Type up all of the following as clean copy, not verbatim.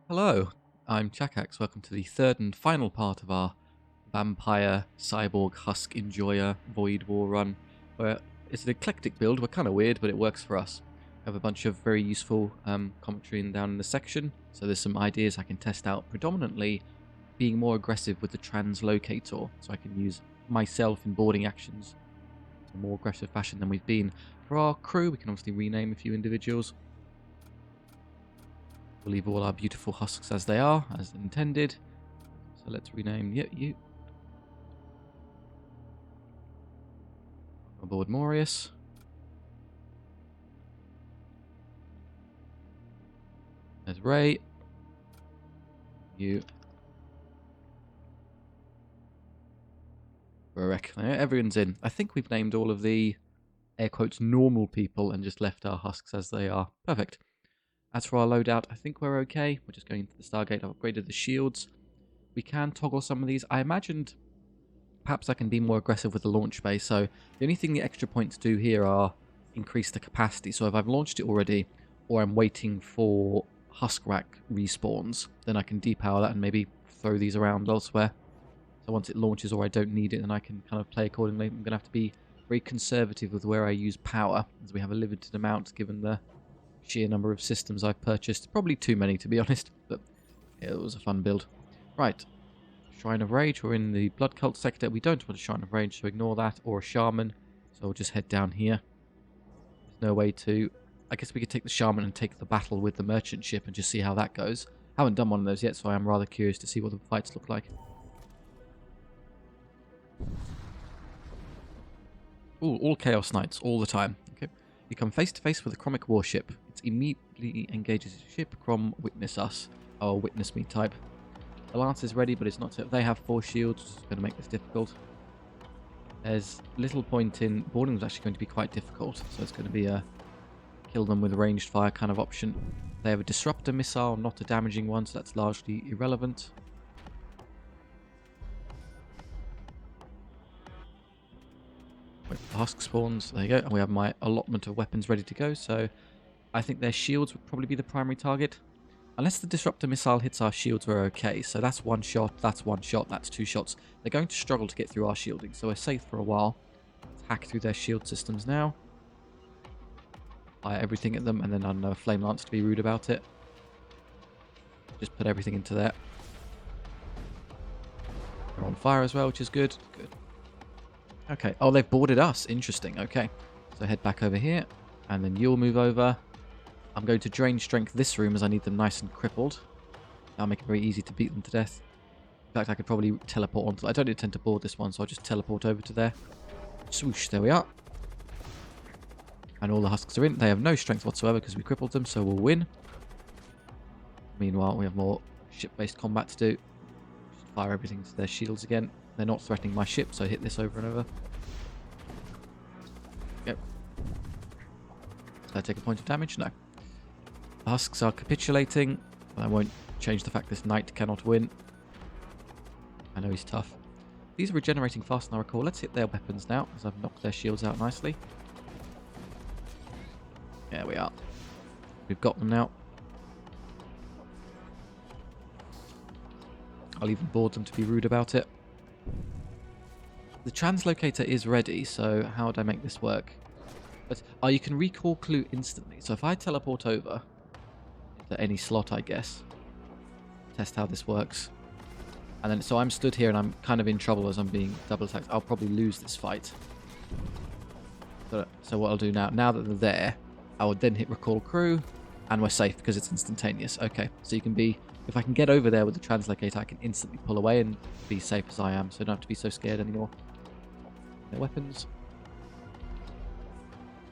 Hello, I'm Chakax. Welcome to the third and final part of our vampire cyborg husk enjoyer void war run. Where it's an eclectic build. We're kind of weird, but it works for us. I have a bunch of very useful commentary down in the section, so there's some ideas I can test out. Predominantly being more aggressive with the translocator, so I can use myself in boarding actions in a more aggressive fashion than we've been. For our crew, we can obviously rename a few individuals. We'll leave all our beautiful husks as they are, as intended. So let's rename you. Aboard Morius. There's Ray. You. Rorek. Everyone's in. I think we've named all of the air quotes normal people and just left our husks as they are. Perfect. As for our loadout, I think we're okay. We're just going into the Stargate. I've upgraded the shields. We can toggle some of these. I imagined perhaps I can be more aggressive with the launch bay. So the only thing the extra points do here are increase the capacity. So if I've launched it already, or I'm waiting for husk rack respawns, then I can depower that and maybe throw these around elsewhere. So once it launches or I don't need it, then I can kind of play accordingly. I'm going to have to be very conservative with where I use power, as we have a limited amount given the sheer number of systems I've purchased. Probably too many, to be honest, but it was a fun build. Right, Shrine of Rage. We're in the Blood Cult sector. We don't want a Shrine of Rage, so ignore that, or a Shaman. So we'll just head down here. There's no way to... I guess we could take the Shaman and take the battle with the merchant ship and just see how that goes. Haven't done one of those yet, so I am rather curious to see what the fights look like. Ooh, all Chaos Knights, all the time. Okay. You come face to face with a Chromic warship. It immediately engages your ship. Chrom, witness us. Oh, witness me type. The Lance is ready, but it's not... They have 4 shields, which is going to make this difficult. There's little point in... Boarding was actually going to be quite difficult, so it's going to be a kill them with ranged fire kind of option. They have a disruptor missile, not a damaging one, so that's largely irrelevant. Wait for the husk spawns. There you go. And we have my allotment of weapons ready to go, so I think their shields would probably be the primary target. Unless the disruptor missile hits our shields, we're okay. So that's 1 shot, that's 1 shot, that's 2 shots. They're going to struggle to get through our shielding, so we're safe for a while. Let's hack through their shield systems now. Fire everything at them, and then I don't know, a flame lance to be rude about it. Just put everything into there. They're on fire as well, which is good. Good. Okay. Oh, they've boarded us. Interesting. Okay. So head back over here, and then you'll move over. I'm going to drain strength this room as I need them nice and crippled. That'll make it very easy to beat them to death. In fact, I could probably teleport onto... I don't intend to board this one, so I'll just teleport over to there. Swoosh, there we are. And all the husks are in. They have no strength whatsoever because we crippled them, so we'll win. Meanwhile, we have more ship-based combat to do. Just fire everything to their shields again. They're not threatening my ship, so hit this over and over. Yep. Did I take a point of damage? No. The husks are capitulating, but I won't change the fact this knight cannot win. I know he's tough. These are regenerating fast, and I recall. Let's hit their weapons now, as I've knocked their shields out nicely. There we are. We've got them now. I'll even board them to be rude about it. The translocator is ready, so how would I make this work? But you can recall clue instantly. So if I teleport over to any slot, I guess, test how this works. And then, so I'm stood here and I'm kind of in trouble as I'm being double attacked. I'll probably lose this fight. So what I'll do now that they're there, I would then hit recall crew, and we're safe because it's instantaneous. Okay, so you can be... If I can get over there with the translocator, I can instantly pull away and be safe as I am, so I don't have to be so scared anymore. Their weapons.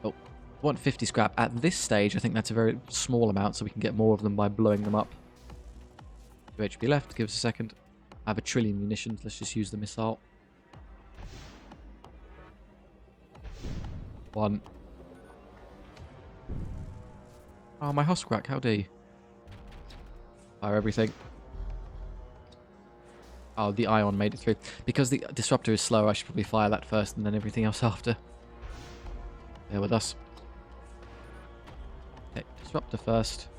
Oh, 150 scrap. At this stage, I think that's a very small amount, so we can get more of them by blowing them up. 2 HP left. Give us a second. I have 1 trillion munitions. Let's just use the missile. 1. Oh, my husk rack. How dare you? Fire everything. Oh, the ion made it through. Because the disruptor is slow, I should probably fire that first and then everything else after. Bear with us. Okay, disruptor first.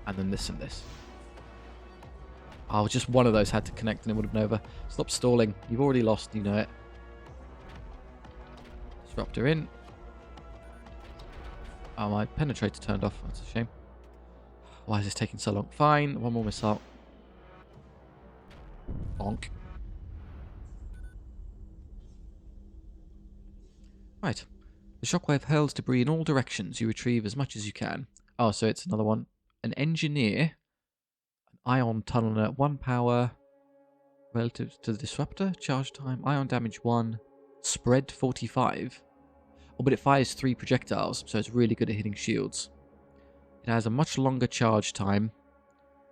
And then this and this. Oh, just one of those had to connect and it would have been over. Stop stalling. You've already lost, you know it. Disruptor in. Oh, my penetrator turned off. That's a shame. Why is this taking so long? Fine. One more missile. Bonk. Right. The shockwave hurls debris in all directions. You retrieve as much as you can. Oh, so it's another one. An engineer. An ion tunneler. 1 power. Relative to the disruptor. Charge time. Ion damage 1. Spread 45. Oh, but it fires 3 projectiles, so it's really good at hitting shields. It has a much longer charge time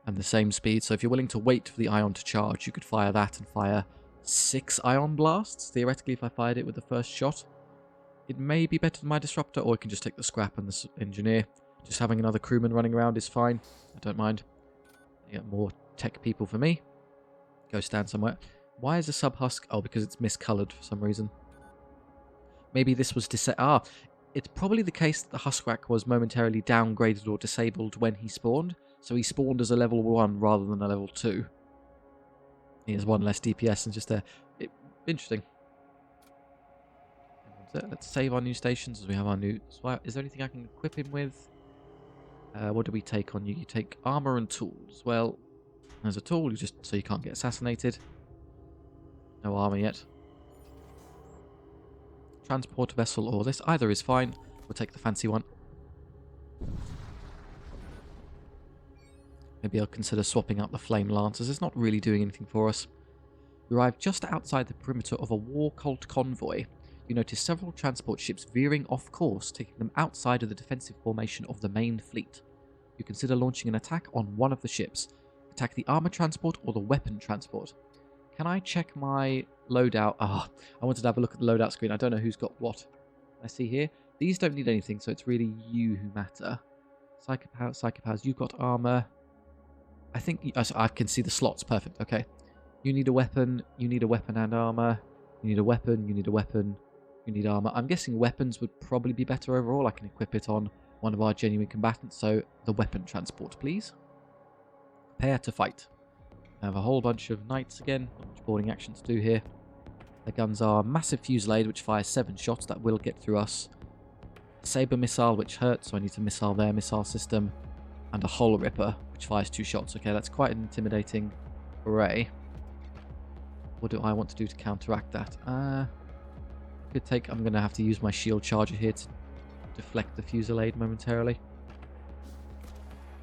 and the same speed, so if you're willing to wait for the ion to charge, you could fire that and fire 6 ion blasts, theoretically, if I fired it with the first shot. It may be better than my disruptor, or I can just take the scrap and the engineer. Just having another crewman running around is fine. I don't mind. I get more tech people for me. Go stand somewhere. Why is the sub-husk? Oh, because it's miscoloured for some reason. Maybe this was it's probably the case that the Huskrack was momentarily downgraded or disabled when he spawned, so he spawned as a level 1 rather than a level 2. He has 1 less DPS and just there. Interesting. Let's save our new stations as we have our new... Is there anything I can equip him with? What do we take on you? You take armour and tools. Well, there's a tool just so you can't get assassinated. No armour yet. Transport vessel or this. Either is fine. We'll take the fancy one. Maybe I'll consider swapping out the flame lancers. It's not really doing anything for us. We arrived just outside the perimeter of a war cult convoy. You notice several transport ships veering off course, taking them outside of the defensive formation of the main fleet. You consider launching an attack on one of the ships. Attack the armor transport or the weapon transport. Can I check my loadout? I wanted to have a look at the loadout screen. I don't know who's got what. I see here. These don't need anything, so it's really you who matter. Psychopowers, you've got armor. I think... I can see the slots. Perfect. Okay. You need a weapon. You need a weapon and armor. You need a weapon. You need a weapon. You need armor. I'm guessing weapons would probably be better overall. I can equip it on one of our genuine combatants. So the weapon transport, please. Prepare to fight. I have a whole bunch of knights again. Not much boarding action to do here. The guns are massive fusillade, which fires 7 shots. That will get through us. Saber missile, which hurts, so I need to missile their missile system. And a hull ripper, which fires 2 shots. Okay, that's quite an intimidating array. What do I want to do to counteract that? I'm going to have to use my shield charger here to deflect the fusillade momentarily. There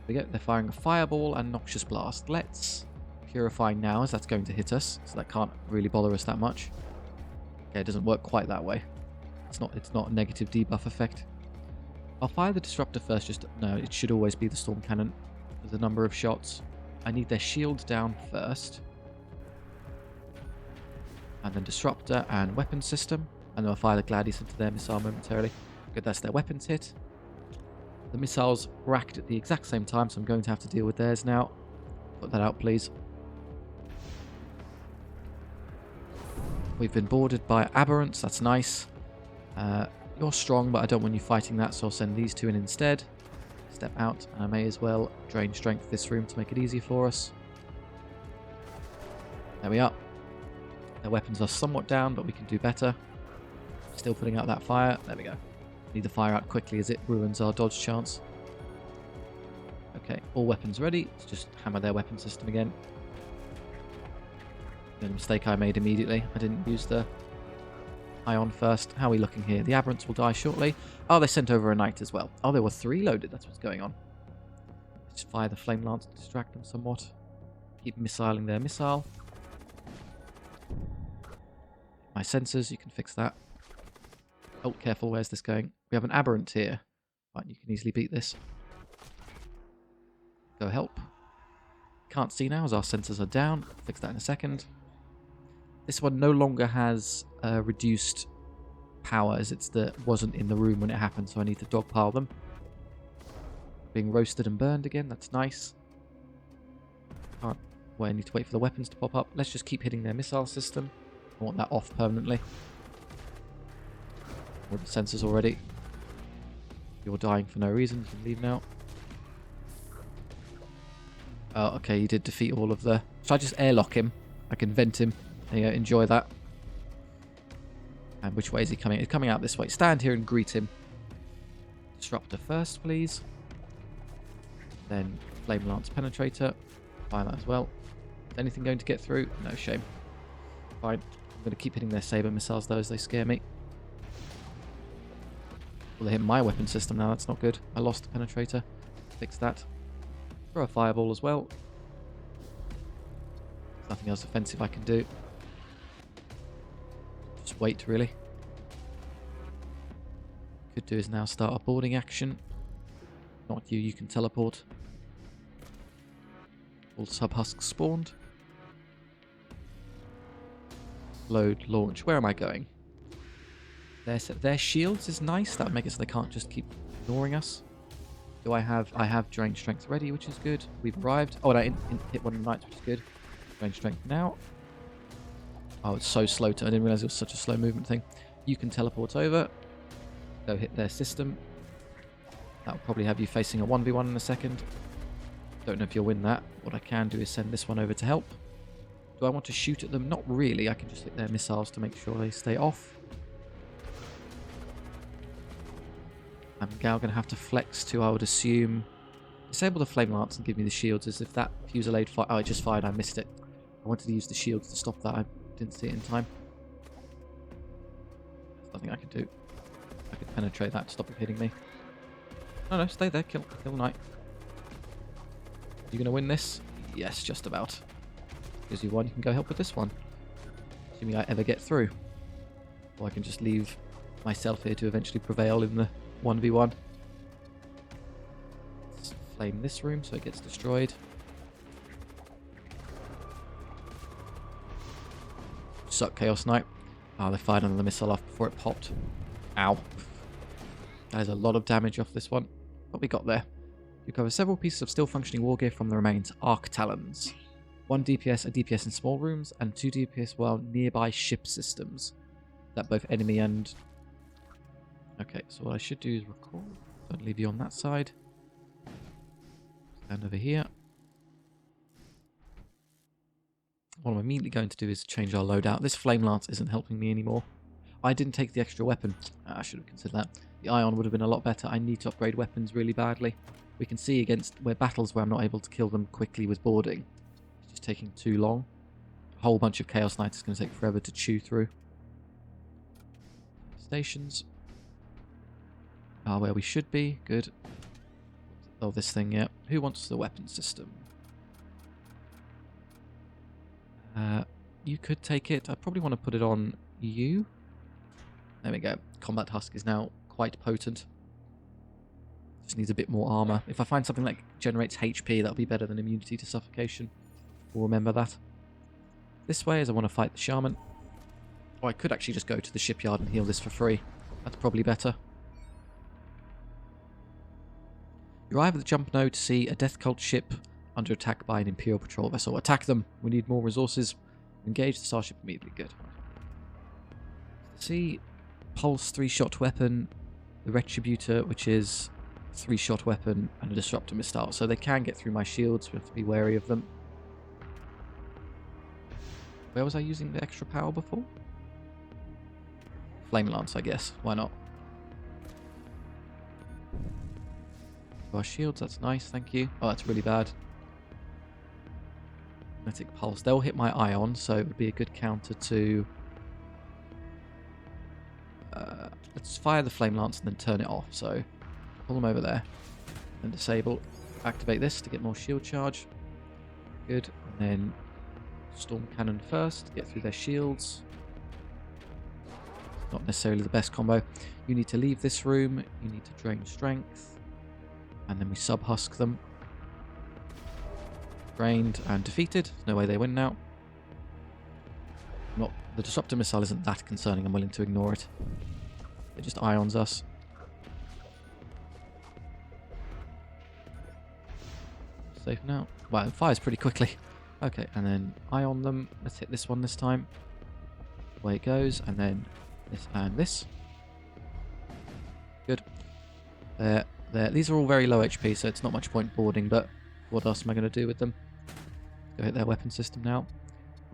we go. They're firing a fireball and noxious blast. Let's purify now, as that's going to hit us, so that can't really bother us that much. Okay, it doesn't work quite that way. It's not a negative debuff effect. I'll fire the disruptor first. No, it should always be the storm cannon with a number of shots. I need their shield down first, and then disruptor and weapon system, and then I'll fire the gladius into their missile momentarily. Good, that's their weapons hit. The missiles racked at the exact same time, so I'm going to have to deal with theirs now. Put that out, please. We've been boarded by aberrants. That's nice. You're strong, but I don't want you fighting that, so I'll send these 2 in instead. Step out, and I may as well drain strength this room to make it easier for us. There we are. Their weapons are somewhat down, but we can do better. Still putting out that fire. There we go. Need the fire out quickly as it ruins our dodge chance. Okay, all weapons ready. Let's just hammer their weapon system again. The mistake I made immediately. I didn't use the ion first. How are we looking here? The aberrants will die shortly. Oh, they sent over a knight as well. Oh, they were 3 loaded. That's what's going on. Let's fire the flame lance to distract them somewhat. Keep missiling their missile. My sensors, you can fix that. Oh, careful. Where's this going? We have an aberrant here. Right, you can easily beat this. Go help. Can't see now as our sensors are down. Fix that in a second. This one no longer has reduced power as wasn't in the room when it happened, so I need to dogpile them. Being roasted and burned again, that's nice. I need to wait for the weapons to pop up. Let's just keep hitting their missile system. I want that off permanently. All the sensors already. You're dying for no reason, you can leave now. Oh, okay, he did defeat all of the... Should I just airlock him? I can vent him. There you go, enjoy that. And which way is he coming? He's coming out this way. Stand here and greet him. Disruptor first, please. Then Flame Lance Penetrator. Fire that as well. Is anything going to get through? No, shame. Fine. I'm going to keep hitting their saber missiles, though, as they scare me. Well, they hit my weapon system now. That's not good. I lost the Penetrator. Fix that. Throw a Fireball as well. There's nothing else offensive I can do. Just wait, really. Could do is now start a boarding action. Not you, you can teleport. All sub-husks spawned. Load, launch. Where am I going? Their shields is nice. That would make it so they can't just keep ignoring us. Do I have... I have Drain Strength ready, which is good. We've arrived. Oh, and I hit one of the knights, which is good. Drain Strength now. Oh, it's so slow. I didn't realize it was such a slow movement thing. You can teleport over. Go hit their system. That'll probably have you facing a 1v1 in a second. Don't know if you'll win that. What I can do is send this one over to help. Do I want to shoot at them? Not really. I can just hit their missiles to make sure they stay off. I'm now going to have to flex to, I would assume, disable the Flame Lance and give me the shields, as if that fusillade fire... Oh, it just fired. I missed it. I wanted to use the shields to stop that. I didn't see it in time. There's nothing I can do. I could penetrate that to stop it hitting me. No, stay there. Kill Knight. You going to win this? Yes, just about. Because you won, you can go help with this one. Assuming I ever get through. Or I can just leave myself here to eventually prevail in the 1v1. Let's flame this room so it gets destroyed. Suck, Chaos Knight. Oh, they fired another missile off before it popped. Ow. That is a lot of damage off this one. What we got there? You cover several pieces of still functioning war gear from the remains. Arc Talons. 1 DPS, a DPS in small rooms, and 2 DPS while nearby ship systems. Is that both enemy and... Okay, so what I should do is record. Don't leave you on that side. Stand over here. What I'm immediately going to do is change our loadout. This Flame Lance isn't helping me anymore. I didn't take the extra weapon. I should have considered that. The Ion would have been a lot better. I need to upgrade weapons really badly. We can see against battles where I'm not able to kill them quickly with boarding. It's just taking too long. A whole bunch of Chaos Knights is going to take forever to chew through. Stations. Where we should be. Good. Oh, this thing, yeah. Who wants the weapon system? You could take it. I probably want to put it on you. There we go. Combat Husk is now quite potent. Just needs a bit more armor. If I find something that generates HP, that'll be better than immunity to suffocation. We'll remember that. This way, as I want to fight the Shaman. Or I could actually just go to the shipyard and heal this for free. That's probably better. You arrive at the jump node to see a Death Cult ship under attack by an Imperial Patrol vessel. Attack them. We need more resources. Engage the starship immediately. Good. See, Pulse 3-shot weapon, the Retributor, which is 3-shot weapon, and a Disruptor missile. So they can get through my shields. We have to be wary of them. Where was I using the extra power before? Flame Lance, I guess. Why not? Our shields, that's nice, thank you. Oh, that's really bad. Magnetic Pulse. They'll hit my Ion, so it would be a good counter to... let's fire the Flame Lance and then turn it off. So, pull them over there. And disable. Activate this to get more shield charge. Good. And then Storm Cannon first to get through their shields. Not necessarily the best combo. You need to leave this room. You need to drain strength. And then we sub-husk them. Drained and defeated. No way they win now. The Disruptor missile isn't that concerning. I'm willing to ignore it. It just ions us. Safe now. Wow, it fires pretty quickly. Okay, and then ion them. Let's hit this one this time. Away it goes, and then this and this. Good. There. These are all very low HP, so it's not much point boarding, but What else am I going to do with them? Go hit their weapon system now.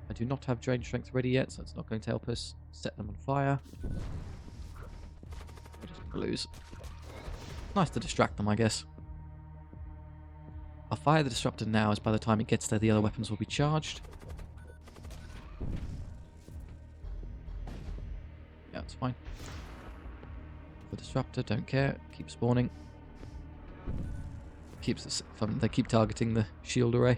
I do not have drain strength ready yet, so it's not going to help us. Set them on fire. We're just going to lose. Nice to distract them, I guess. I'll fire the disruptor now, as by the time it gets there, the other weapons will be charged. Yeah, it's fine. The disruptor, don't care. Keep spawning. Keeps us fun. They keep targeting the shield array.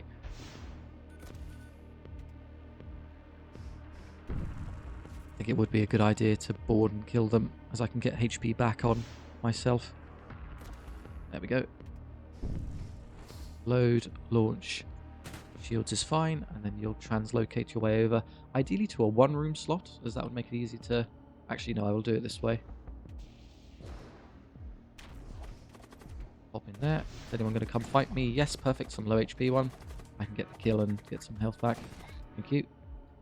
I think it would be a good idea to board and kill them, as I can get HP back on myself. There we go. Load, launch. Shields is fine, and then you'll translocate your way over. Ideally to a one-room slot, as that would make it easy to... Actually, no, I will do it this way. Pop in there. Is anyone going to come fight me? Yes, perfect. Some low HP one. I can get the kill and get some health back. Thank you.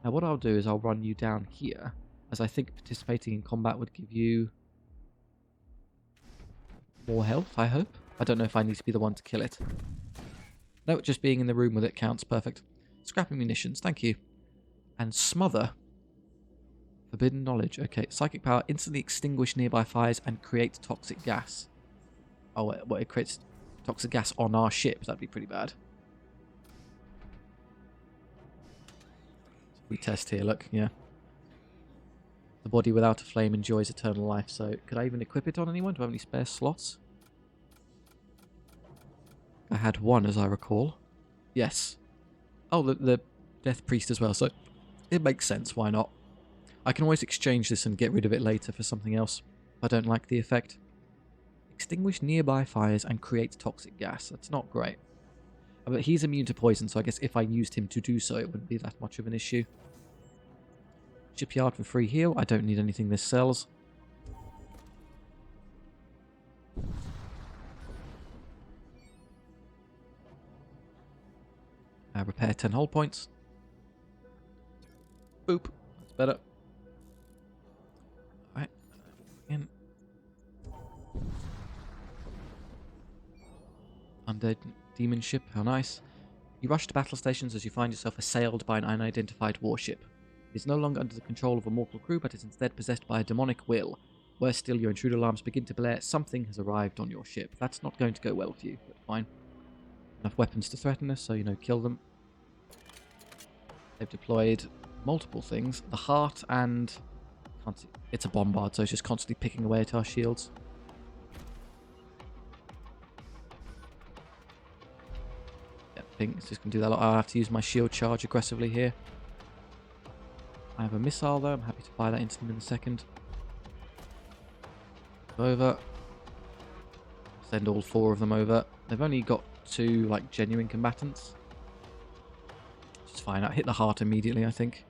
Now what I'll do is I'll run you down here, as I think participating in combat would give you more health, I hope. I don't know if I need to be the one to kill it. No, just being in the room with it counts. Perfect. Scrapping munitions, thank you. And smother. Forbidden knowledge. Okay, psychic power. Instantly extinguish nearby fires and create toxic gas. Oh, what? It creates toxic gas on our ship. That'd be pretty bad. We test here, look, yeah. The body without a flame enjoys eternal life. So, could I even equip it on anyone? Do I have any spare slots? I had one, as I recall. Yes. Oh, the Death Priest as well, so it makes sense, why not? I can always exchange this and get rid of it later for something else. I don't like the effect. Extinguish nearby fires and create toxic gas. That's not great. But he's immune to poison, so I guess if I used him to do so, it wouldn't be that much of an issue. Shipyard for free heal. I don't need anything this sells. Repair 10 hull points. Boop. That's better. Alright. In. Undead demon ship. How nice. You rush to battle stations as you find yourself assailed by an unidentified warship. It is no longer under the control of a mortal crew, but is instead possessed by a demonic will. Worse still, your intruder alarms begin to blare. Something has arrived on your ship. That's not going to go well for you, but fine. Enough weapons to threaten us, so, you know, kill them. They've deployed multiple things. The heart and... Can't see. It's a bombard, so it's just constantly picking away at our shields. Yeah, ping. It's just going to do that a lot. I'll have to use my shield charge aggressively here. I have a missile, though. I'm happy to fire that into them in a second. Go over. Send all 4 of them over. They've only got 2, like, genuine combatants. It's fine. I hit the heart immediately, I think.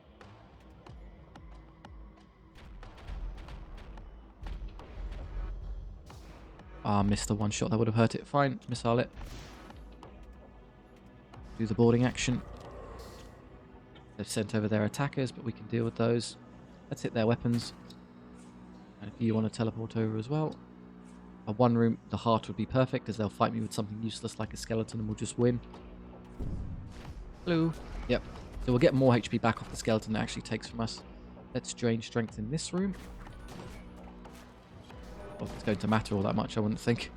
Ah, missed the one shot. That would have hurt it. Fine. Missile it. Do the boarding action. They've sent over their attackers, but we can deal with those. Let's hit their weapons. And if you want to teleport over as well. A one room, the heart would be perfect, as they'll fight me with something useless like a skeleton and we'll just win. Hello. Yep. So we'll get more HP back off the skeleton than it actually takes from us. Let's drain strength in this room. Well, it's going to matter all that much, I wouldn't think.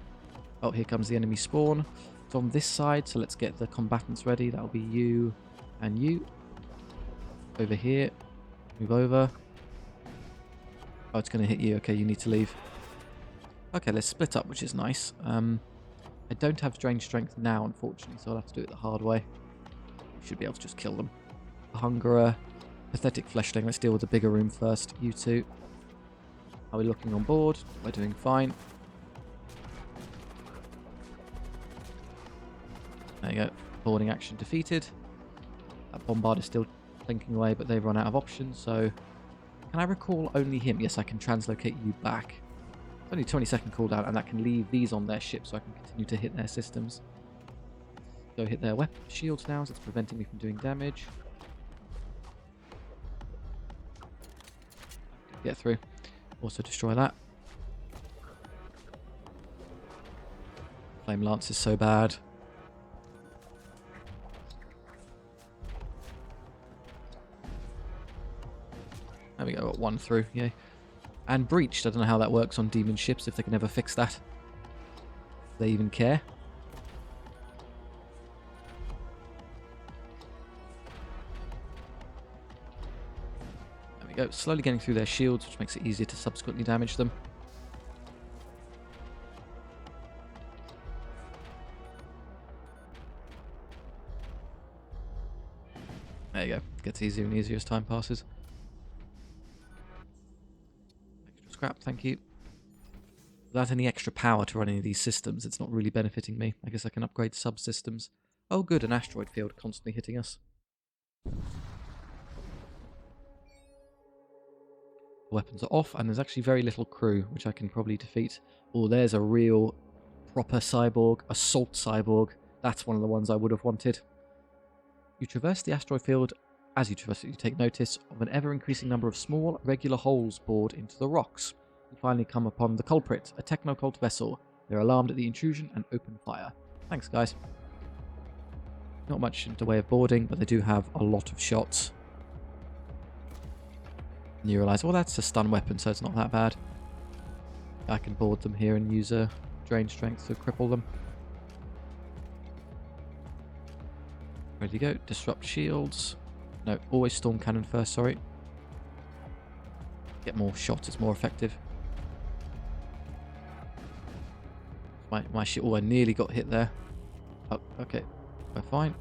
Oh, here comes the enemy spawn. It's on this side, so let's get the combatants ready. That'll be you and you. Over here. Move over. Oh, it's going to hit you. Okay, you need to leave. Okay, let's split up, which is nice. I don't have drain strength now, unfortunately, so I'll have to do it the hard way. Should be able to just kill them. Hungerer. Pathetic fleshling. Let's deal with the bigger room first. You two. Are we looking on board? We're doing fine. There you go. Boarding action defeated. That bombard is still plinking away, but they've run out of options, so... Can I recall only him? Yes, I can translocate you back. It's only 20-second cooldown, and that can leave these on their ship, so I can continue to hit their systems. Go hit their weapon shields now, so it's preventing me from doing damage. Get through. Also destroy that. Flame Lance is so bad. we go, got one through, yay. And breached, I don't know how that works on demon ships, if they can ever fix that. If they even care. There we go, slowly getting through their shields, which makes it easier to subsequently damage them. There you go, gets easier and easier as time passes. Extra scrap, thank you. Without any extra power to run any of these systems, it's not really benefiting me. I guess I can upgrade subsystems. Oh good, an asteroid field constantly hitting us. Weapons are off, and there's actually very little crew, which I can probably defeat. Oh, there's a real proper cyborg, assault cyborg. That's one of the ones I would have wanted. You traverse the asteroid field. As you traverse it, you take notice of an ever-increasing number of small, regular holes bored into the rocks. You finally come upon the culprit, a techno-cult vessel. They're alarmed at the intrusion and open fire. Thanks, guys. Not much in the way of boarding, but they do have a lot of shots. And you realise, well, that's a stun weapon, so it's not that bad. I can board them here and use a drain strength to cripple them. Ready to go. Disrupt shields. No, always storm cannon first, sorry. Get more shots, it's more effective. My shit, oh, I nearly got hit there. Oh, okay. We're fine.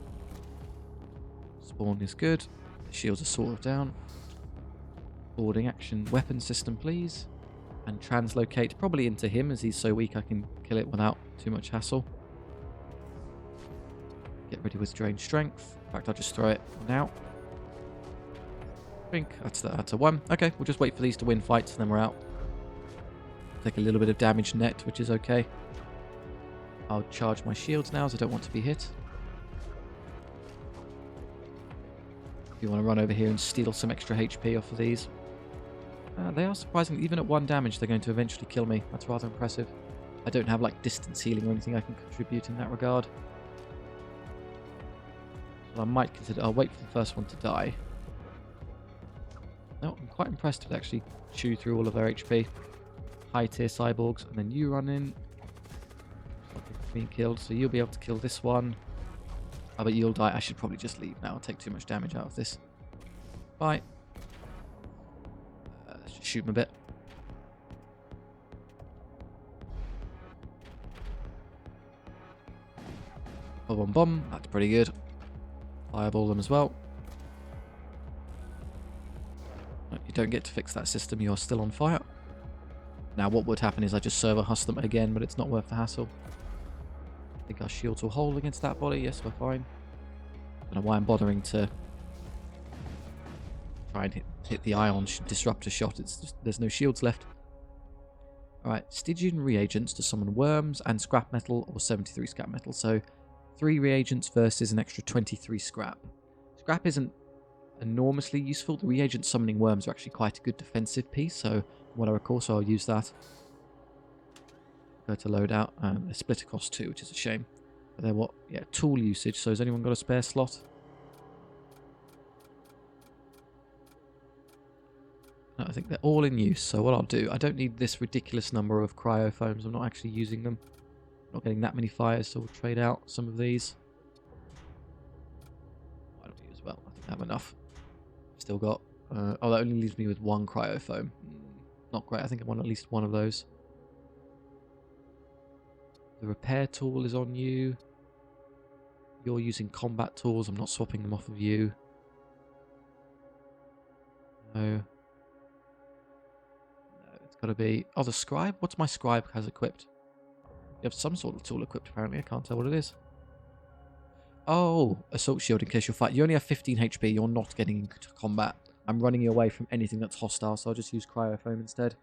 Spawn is good. The shields are sort of down. Boarding action weapon system, please. And translocate probably into him, as he's so weak I can kill it without too much hassle. Get ready with drain strength. In fact, I'll just throw it now. I think that's a 1. Okay, we'll just wait for these to win fights and then we're out. Take a little bit of damage net, which is okay. I'll charge my shields now as I don't want to be hit. If you want to run over here and steal some extra HP off of these. They are surprisingly, even at 1 damage, they're going to eventually kill me. That's rather impressive. I don't have like distance healing or anything I can contribute in that regard. So I might consider, I'll wait for the first one to die. No, I'm quite impressed with actually chew through all of their HP. High tier cyborgs, and then you run in. Being killed, so you'll be able to kill this one. Oh, but you'll die. I should probably just leave now. I'll take too much damage out of this. Bye. Let's just shoot him a bit. Boom, boom, boom. That's pretty good. Fireball them as well. No, you don't get to fix that system. You're still on fire. Now, what would happen is I just server husk them again, but it's not worth the hassle. I think our shields will hold against that body. Yes, we're fine. I don't know why I'm bothering to try and hit the ion disruptor shot. It's just, there's no shields left. Alright, Stygian reagents to summon worms and scrap metal, or 73 scrap metal. So 3 reagents versus an extra 23 scrap. Scrap isn't enormously useful. The reagents summoning worms are actually quite a good defensive piece, so from what I recall, so I'll use that. Go to loadout, and they split across 2, which is a shame. But they're what? Yeah, tool usage. So has anyone got a spare slot? No, I think they're all in use. So what I'll do, I don't need this ridiculous number of cryofoams. I'm not actually using them. Not getting that many fires, so we'll trade out some of these. Why don't we use well? I think I have enough. Still got. Oh, that only leaves me with 1 cryofoam. Not great. I think I want at least 1 of those. The repair tool is on you. You're using combat tools. I'm not swapping them off of you. No. No, it's got to be... Oh, the scribe? What's my scribe has equipped? You have some sort of tool equipped, apparently. I can't tell what it is. Oh, assault shield in case you're fighting. You only have 15 HP. You're not getting into combat. I'm running you away from anything that's hostile, so I'll just use cryofoam instead.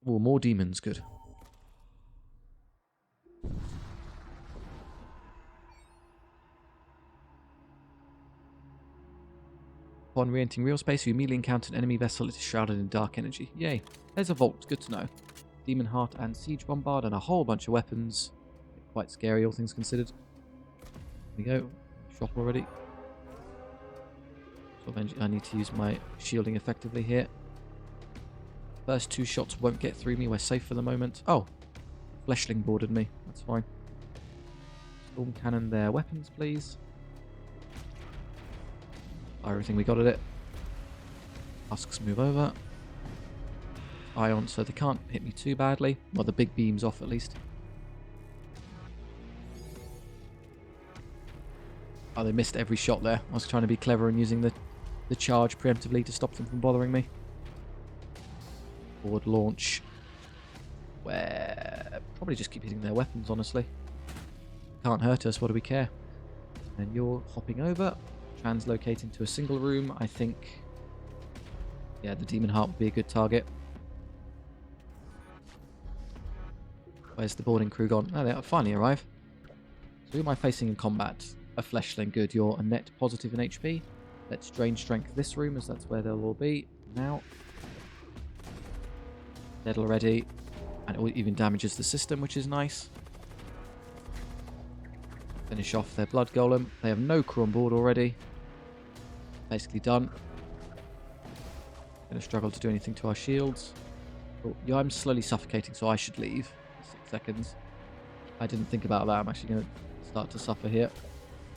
Oh, more demons, good. Upon re-entering real space, you immediately encounter an enemy vessel. It is shrouded in dark energy. Yay. There's a vault, good to know. Demon Heart and Siege Bombard and a whole bunch of weapons. Quite scary, all things considered. There we go. Shop already. I need to use my shielding effectively here. First 2 shots won't get through me. We're safe for the moment. Oh, fleshling boarded me. That's fine. Storm cannon there. Weapons, please. Fire everything we got at it. Husks move over. Ion, so they can't hit me too badly. Well, the big beam's off at least. Oh, they missed every shot there. I was trying to be clever and using the charge preemptively to stop them from bothering me. Forward launch. Where probably just keep hitting their weapons, honestly. Can't hurt us, what do we care? And you're hopping over. Translocate into a single room. I think, yeah, the Demon Heart would be a good target. Where's the boarding crew gone? Oh, they finally arrive. So who am I facing in combat? A fleshling. Good. You're a net positive in HP. Let's drain strength this room, as that's where they'll all be. Now. Dead already. And it even damages the system, which is nice. Finish off their blood golem. They have no crew on board already. Basically done. Gonna struggle to do anything to our shields. Oh, yeah, I'm slowly suffocating, so I should leave. 6 seconds. I didn't think about that. I'm actually going to start to suffer here.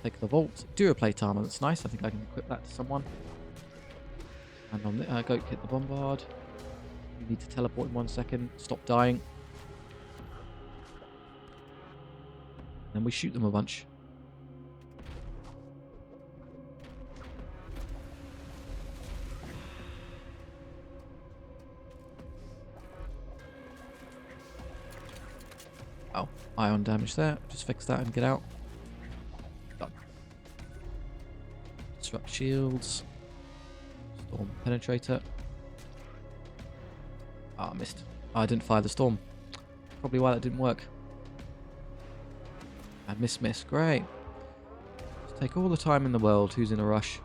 Take the vault. Duroplate armor. That's nice. I think I can equip that to someone. And on the go hit the bombard. You need to teleport in 1 second. Stop dying. Then we shoot them a bunch. Oh, ion damage there. Just fix that and get out. Done. Disrupt shields. Storm penetrator. Ah, missed. Oh, I didn't fire the storm. Probably why that didn't work. And miss. Great. Just take all the time in the world. Who's in a rush?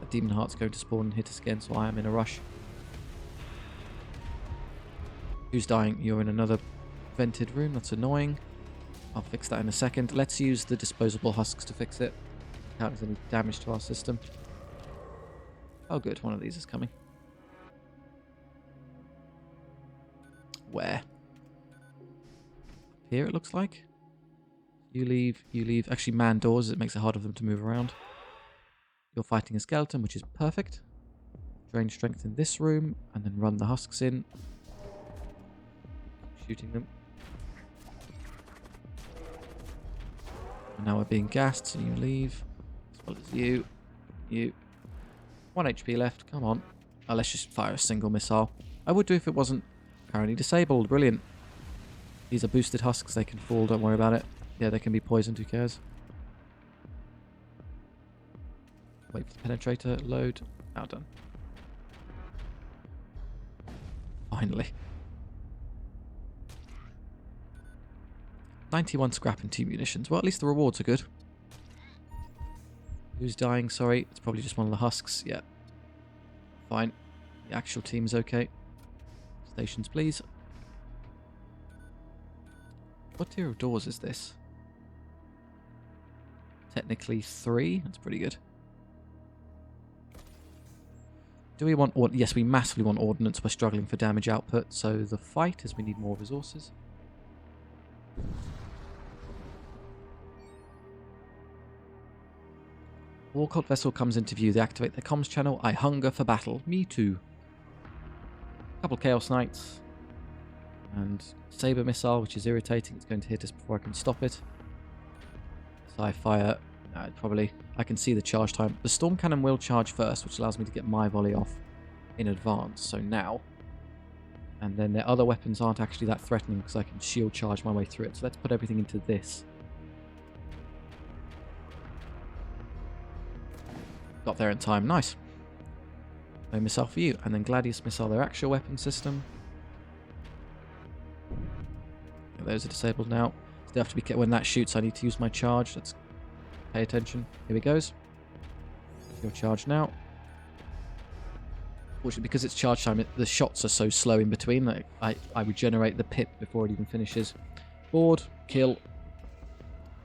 A Demon Heart's going to spawn and hit us again, so I am in a rush. Who's dying? You're in another vented room. That's annoying. I'll fix that in a second. Let's use the disposable husks to fix it. Count as any damage to our system. Oh good, one of these is coming. Where? Here it looks like. You leave. Actually, man doors. It makes it harder for them to move around. You're fighting a skeleton, which is perfect. Drain strength in this room, and then run the husks in. Shooting them. And now we're being gassed, so you leave. As well as you. 1 HP left. Come on. Oh, let's just fire a single missile. I would do if it wasn't currently disabled. Brilliant. These are boosted husks. They can fall. Don't worry about it. Yeah, they can be poisoned. Who cares? Wait for the penetrator. Load. Now done. Finally. 91 scrap and 2 munitions. Well, at least the rewards are good. Who's dying? Sorry. It's probably just one of the husks. Yeah. Fine. The actual team is okay. Stations, please. What tier of doors is this? Technically 3. That's pretty good. Do we want... Yes, we massively want ordnance. We're struggling for damage output. So the fight is we need more resources. Warcult vessel comes into view. They activate their comms channel. I hunger for battle. Me too. Couple Chaos Knights. And Saber Missile, which is irritating. It's going to hit us before I can stop it. So I fire... probably... I can see the charge time. The Storm Cannon will charge first, which allows me to get my volley off in advance. So now... And then their other weapons aren't actually that threatening because I can shield charge my way through it. So let's put everything into this. Got there in time. Nice. No missile for you. And then Gladius Missile, their actual weapon system. Those are disabled now. So they have to be when that shoots, I need to use my charge. Let's pay attention. Here he goes. Your charge now. Fortunately, because it's charge time, the shots are so slow in between that I regenerate the pip before it even finishes. Board, kill,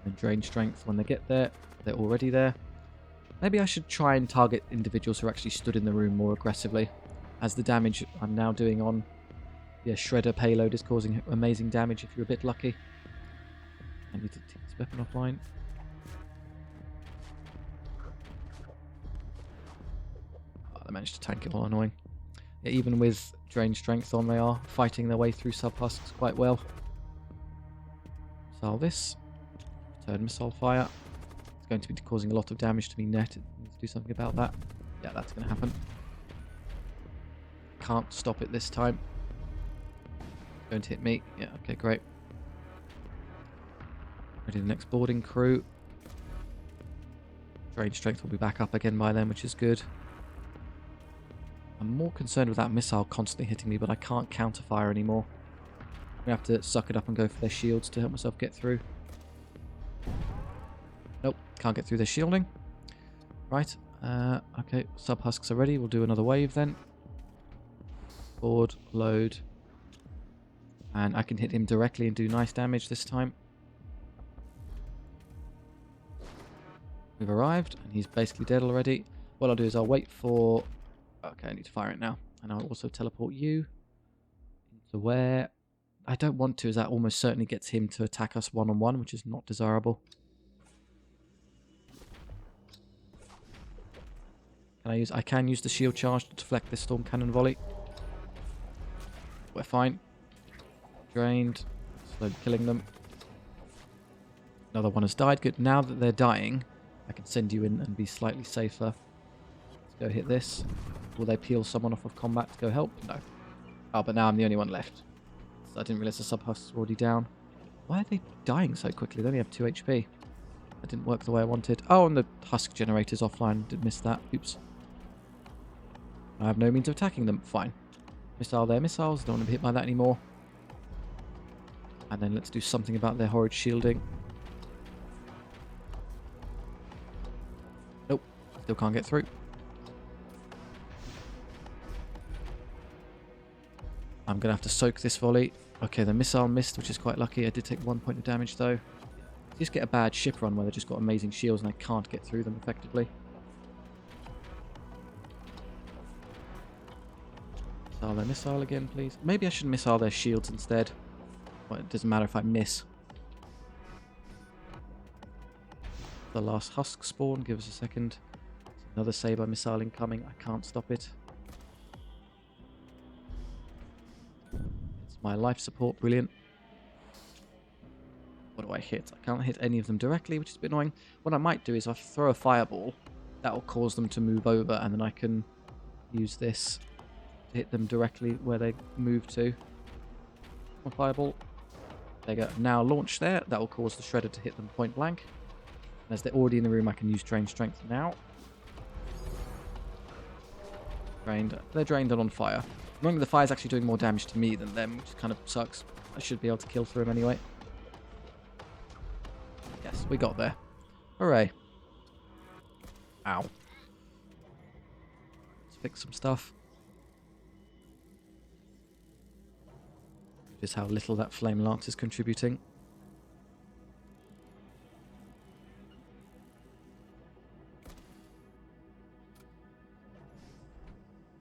and drain strength when they get there. They're already there. Maybe I should try and target individuals who are actually stood in the room more aggressively, as the damage I'm now doing on the shredder payload is causing amazing damage if you're a bit lucky. I need to take this weapon offline. Oh, I managed to tank it all annoying. Yeah, even with drained strength on, they are fighting their way through sub-husks quite well. Missile this. Return missile fire. It's going to be causing a lot of damage to me net. It needs to do something about that. Yeah, that's going to happen. Can't stop it this time. Going to hit me. Yeah, okay, great. Ready the next boarding crew. Drained strength will be back up again by then, which is good. I'm more concerned with that missile constantly hitting me, but I can't counterfire anymore. I'm going to have to suck it up and go for their shields to help myself get through. Nope, can't get through their shielding. Right, okay, sub-husks are ready. We'll do another wave then. Board, load. And I can hit him directly and do nice damage this time. We've arrived, and he's basically dead already. What I'll do is I'll wait for... Okay, I need to fire it now. And I'll also teleport you into where I don't want to, as that almost certainly gets him to attack us one-on-one, which is not desirable. I can use the shield charge to deflect this storm cannon volley. We're fine. Drained. Slowly killing them. Another one has died. Good. Now that they're dying, I can send you in and be slightly safer. Let's go hit this. Will they peel someone off of combat to go help? No. Oh, but now I'm the only one left. So I didn't realize the sub-husks were already down. Why are they dying so quickly? They only have 2 HP. That didn't work the way I wanted. Oh, and the husk generator's offline. Did miss that. Oops. I have no means of attacking them. Fine. Missile their missiles. Don't want to be hit by that anymore. And then let's do something about their horrid shielding. Nope. Still can't get through. I'm going to have to soak this volley. Okay, the missile missed, which is quite lucky. I did take 1 point of damage, though. I just get a bad ship run where they've just got amazing shields and I can't get through them effectively. Missile their missile again, please. Maybe I should missile their shields instead. Well, it doesn't matter if I miss. The last husk spawn. Give us a second. Another saber missile incoming. I can't stop it. It's my life support. Brilliant. What do I hit? I can't hit any of them directly, which is a bit annoying. What I might do is I'll throw a fireball. That will cause them to move over, and then I can use this to hit them directly where they move to. A fireball. There you go. Now launch there. That will cause the shredder to hit them point blank. And as they're already in the room, I can use drain strength now. Drained. They're drained and on fire. Remember, the fire is actually doing more damage to me than them, which kind of sucks. I should be able to kill through them anyway. Yes, we got there. Hooray. Ow. Let's fix some stuff. Just how little that flame lance is contributing.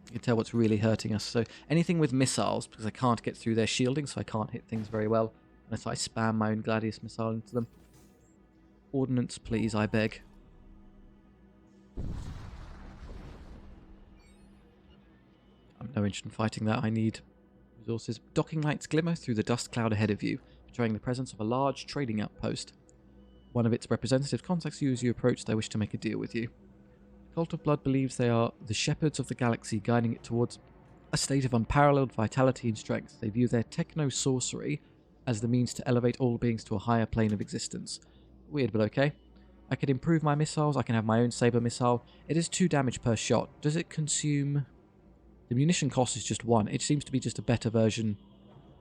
You can tell what's really hurting us. So anything with missiles, because I can't get through their shielding, so I can't hit things very well unless I spam my own Gladius missile into them. Ordnance, please, I beg. I'm no interest in fighting that. I need resources. Docking lights glimmer through the dust cloud ahead of you, betraying the presence of a large trading outpost. One of its representatives contacts you as you approach. They wish to make a deal with you. The Cult of Blood believes they are the shepherds of the galaxy, guiding it towards a state of unparalleled vitality and strength. They view their techno-sorcery as the means to elevate all beings to a higher plane of existence. Weird, but okay. I can improve my missiles. I can have my own saber missile. It is 2 damage per shot. Does it consume... The munition cost is just 1. It seems to be just a better version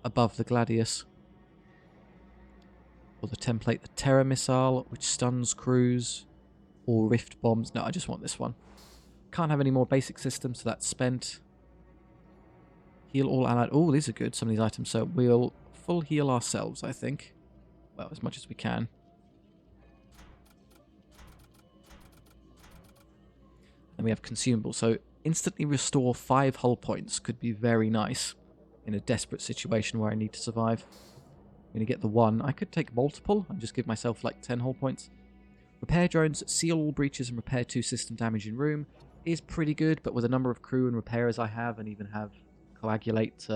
above the Gladius. Or the template, the Terror missile, which stuns crews. Or rift bombs. No, I just want this one. Can't have any more basic systems, so that's spent. Heal all allied. Oh, these are good, some of these items. So we'll full heal ourselves, I think. Well, as much as we can. And we have consumable. So instantly restore 5 hull points could be very nice in a desperate situation where I need to survive. I'm going to get the 1. I could take multiple and just give myself like 10 hull points. Repair drones seal all breaches and repair 2 system damage in room is pretty good, but with the number of crew and repairers I have, and even have coagulate,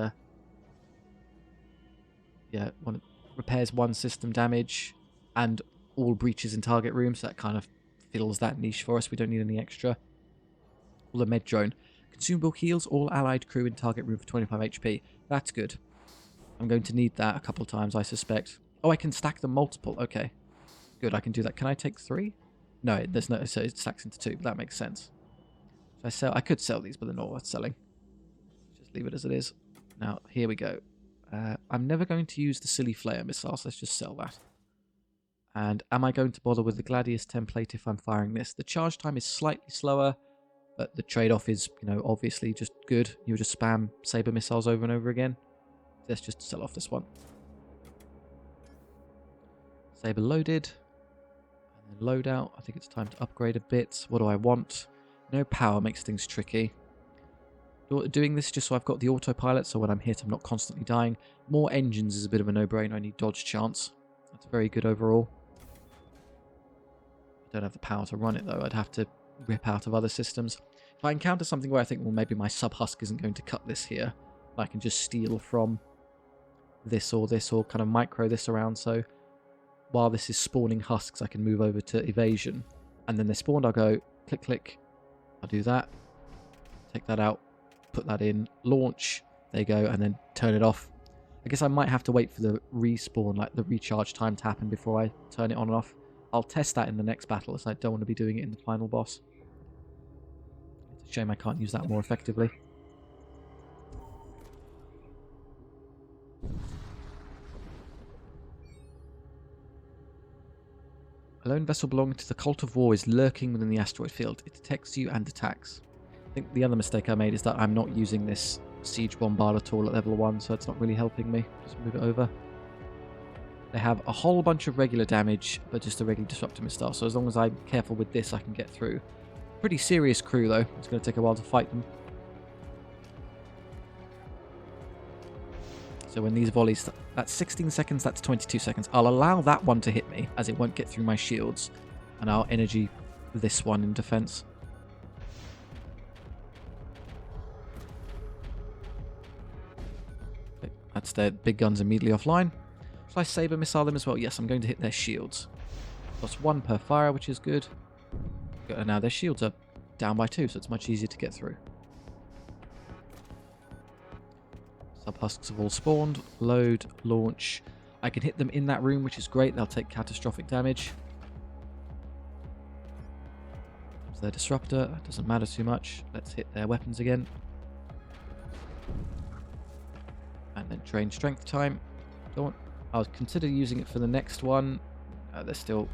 repairs 1 system damage and all breaches in target rooms, so that kind of fills that niche for us. We don't need any extra. Or the med drone. Consumable heals all allied crew in target room for 25 HP. That's good. I'm going to need that a couple times, I suspect. Oh, I can stack them multiple. Okay. Good, I can do that. Can I take 3? No, there's no, so it stacks into 2, but that makes sense. Should I sell? I could sell these, but they're not worth selling. Just leave it as it is. Now, here we go. I'm never going to use the silly flare missiles. Let's just sell that. And am I going to bother with the Gladius template if I'm firing this? The charge time is slightly slower, but the trade-off is, you know, obviously just good. You just spam saber missiles over and over again. Let's just sell off this one. Saber loaded. And then loadout. I think it's time to upgrade a bit. What do I want? No power makes things tricky. Doing this just so I've got the autopilot, so when I'm hit I'm not constantly dying. More engines is a bit of a no-brainer. I need dodge chance. That's very good overall. I don't have the power to run it though. I'd have to rip out of other systems. If I encounter something where I think, well, maybe my sub-husk isn't going to cut this here, I can just steal from this or kind of micro this around, so while this is spawning husks I can move over to evasion, and then they're spawned, I'll go click click, I'll do that, take that out, put that in, launch, there you go, and then turn it off. I guess I might have to wait for the respawn, like the recharge time to happen before I turn it on and off. I'll test that in the next battle, as I don't want to be doing it in the final boss. It's a shame I can't use that more effectively. A lone vessel belonging to the Cult of War is lurking within the asteroid field. It detects you and attacks. I think the other mistake I made is that I'm not using this siege bombard at all at level 1, so it's not really helping me. Just move it over. They have a whole bunch of regular damage, but just a regular disruptor missile, so as long as I'm careful with this I can get through. Pretty serious crew though, it's going to take a while to fight them. So when these volleys, that's 16 seconds, that's 22 seconds. I'll allow that one to hit me, as it won't get through my shields. And I'll energy this one in defense. Okay, that's their big guns immediately offline. Shall I saber missile them as well? Yes, I'm going to hit their shields. Plus 1 per fire, which is good. And now their shields are down by 2, so it's much easier to get through. Sub-husks have all spawned. Load, launch. I can hit them in that room, which is great. They'll take catastrophic damage. There's their disruptor. That doesn't matter too much. Let's hit their weapons again. And then train strength time. I'll consider using it for the next one. They're still...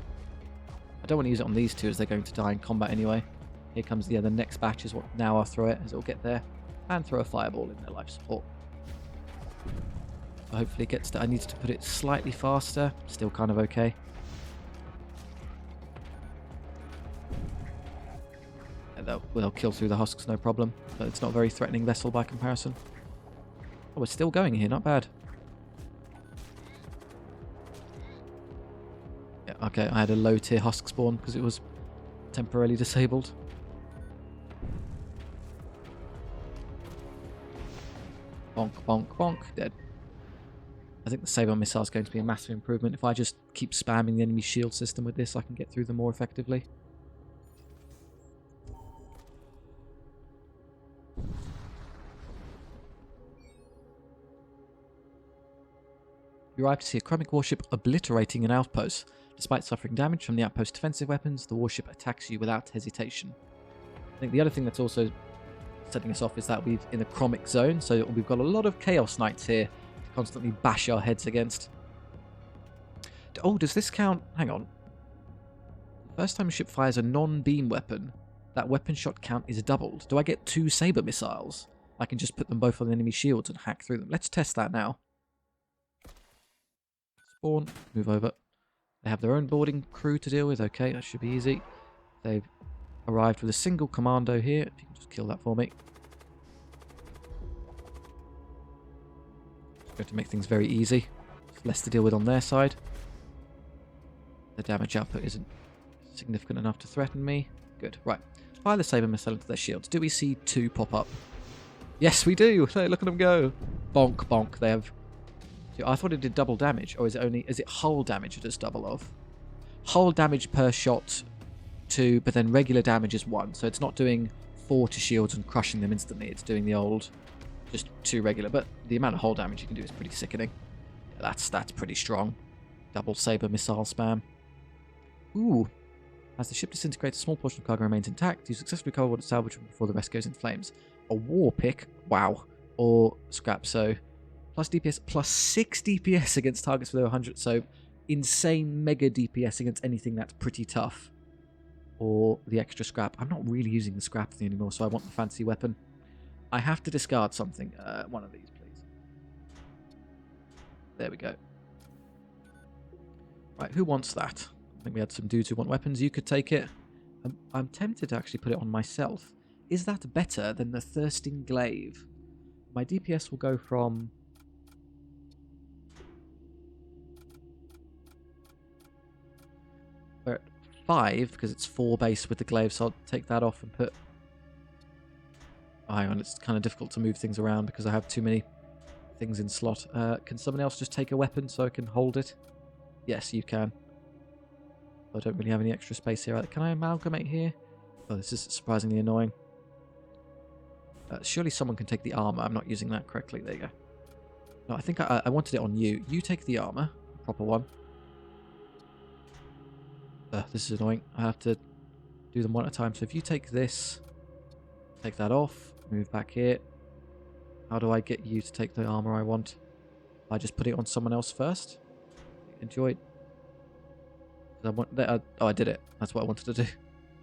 I don't want to use it on these two as they're going to die in combat anyway. Here comes the next batch is what now I'll throw it as it'll get there. And throw a fireball in their life support. So hopefully it gets to... I need to put it slightly faster. Still kind of okay. And they'll kill through the husks, no problem. But it's not a very threatening vessel by comparison. Oh, we're still going here, not bad. Yeah, okay, I had a low tier husk spawn because it was temporarily disabled. Bonk, bonk, bonk. Dead. I think the saber missile is going to be a massive improvement. If I just keep spamming the enemy shield system with this, I can get through them more effectively. You arrive to see a chromic warship obliterating an outpost. Despite suffering damage from the outpost's defensive weapons, the warship attacks you without hesitation. I think the other thing that's also setting us off is that we're in a chromic zone, so we've got a lot of Chaos Knights here to constantly bash our heads against. Oh, does this count? Hang on. First time a ship fires a non-beam weapon, that weapon shot count is doubled. Do I get 2 saber missiles? I can just put them both on the enemy shields and hack through them. Let's test that now. Spawn, move over. They have their own boarding crew to deal with. Okay, that should be easy. They've arrived with a single commando here. If you can just kill that for me. Just going to make things very easy. Just less to deal with on their side. The damage output isn't significant enough to threaten me. Good. Right. Fire the saber missile into their shields. Do we see 2 pop up? Yes, we do. Hey, look at them go. Bonk, bonk. They have... I thought it did double damage. Or is it hull damage it does double of? Hull damage per shot 2, but then regular damage is 1. So it's not doing 4 to shields and crushing them instantly. It's doing the old just 2 regular. But the amount of hull damage you can do is pretty sickening. Yeah, that's pretty strong. Double saber missile spam. Ooh. As the ship disintegrates, a small portion of cargo remains intact. You successfully recover what it's salvaged before the rest goes in flames. A war pick, wow, or scrap. So plus DPS, plus 6 DPS against targets below 100. So insane mega DPS against anything that's pretty tough. Or the extra scrap. I'm not really using the scrap thing anymore, so I want the fancy weapon. I have to discard something. One of these, please. There we go. Right, who wants that? I think we had some dudes who want weapons. You could take it. I'm tempted to actually put it on myself. Is that better than the Thirsting Glaive? My DPS will go from... we're at 5, because it's 4 base with the glaive, so I'll take that off and put... oh, hang on, it's kind of difficult to move things around because I have too many things in slot. Can someone else just take a weapon so I can hold it? Yes, you can. I don't really have any extra space here. Can I amalgamate here? Oh, this is surprisingly annoying. Surely someone can take the armor. I'm not using that correctly. There you go. No, I think I wanted it on you. You take the armor. The proper one. This is annoying. I have to do them one at a time. So if you take this, take that off, move back here. How do I get you to take the armor I want? I just put it on someone else first. Enjoy it. Oh, I did it. That's what I wanted to do.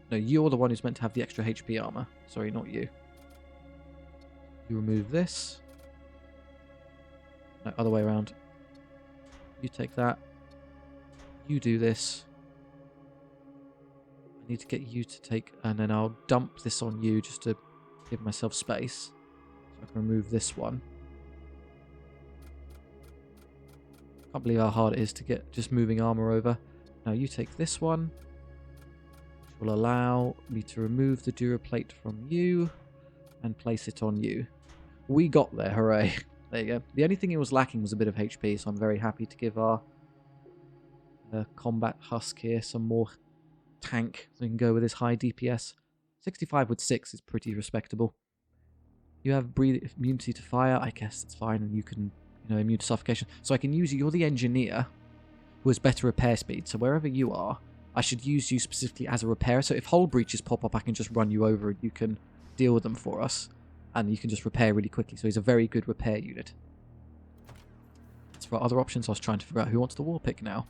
No, you're the one who's meant to have the extra HP armor. Sorry, not you. You remove this. No, other way around. You take that. You do this. I need to get you to take... and then I'll dump this on you just to give myself space. So I can remove this one. Can't believe how hard it is to get just moving armor over. Now you take this one, which will allow me to remove the Duraplate from you and place it on you. We got there, hooray. There you go. The only thing it was lacking was a bit of HP, so I'm very happy to give our combat husk here some more tank so we can go with his high DPS. 65 with 6 is pretty respectable. You have immunity to fire, I guess that's fine, and you can, immune to suffocation. So I can use you. You're the engineer who has better repair speed. So wherever you are, I should use you specifically as a repairer. So if hull breaches pop up, I can just run you over and you can deal with them for us. And you can just repair really quickly. So he's a very good repair unit. As for other options, I was trying to figure out who wants the war pick now.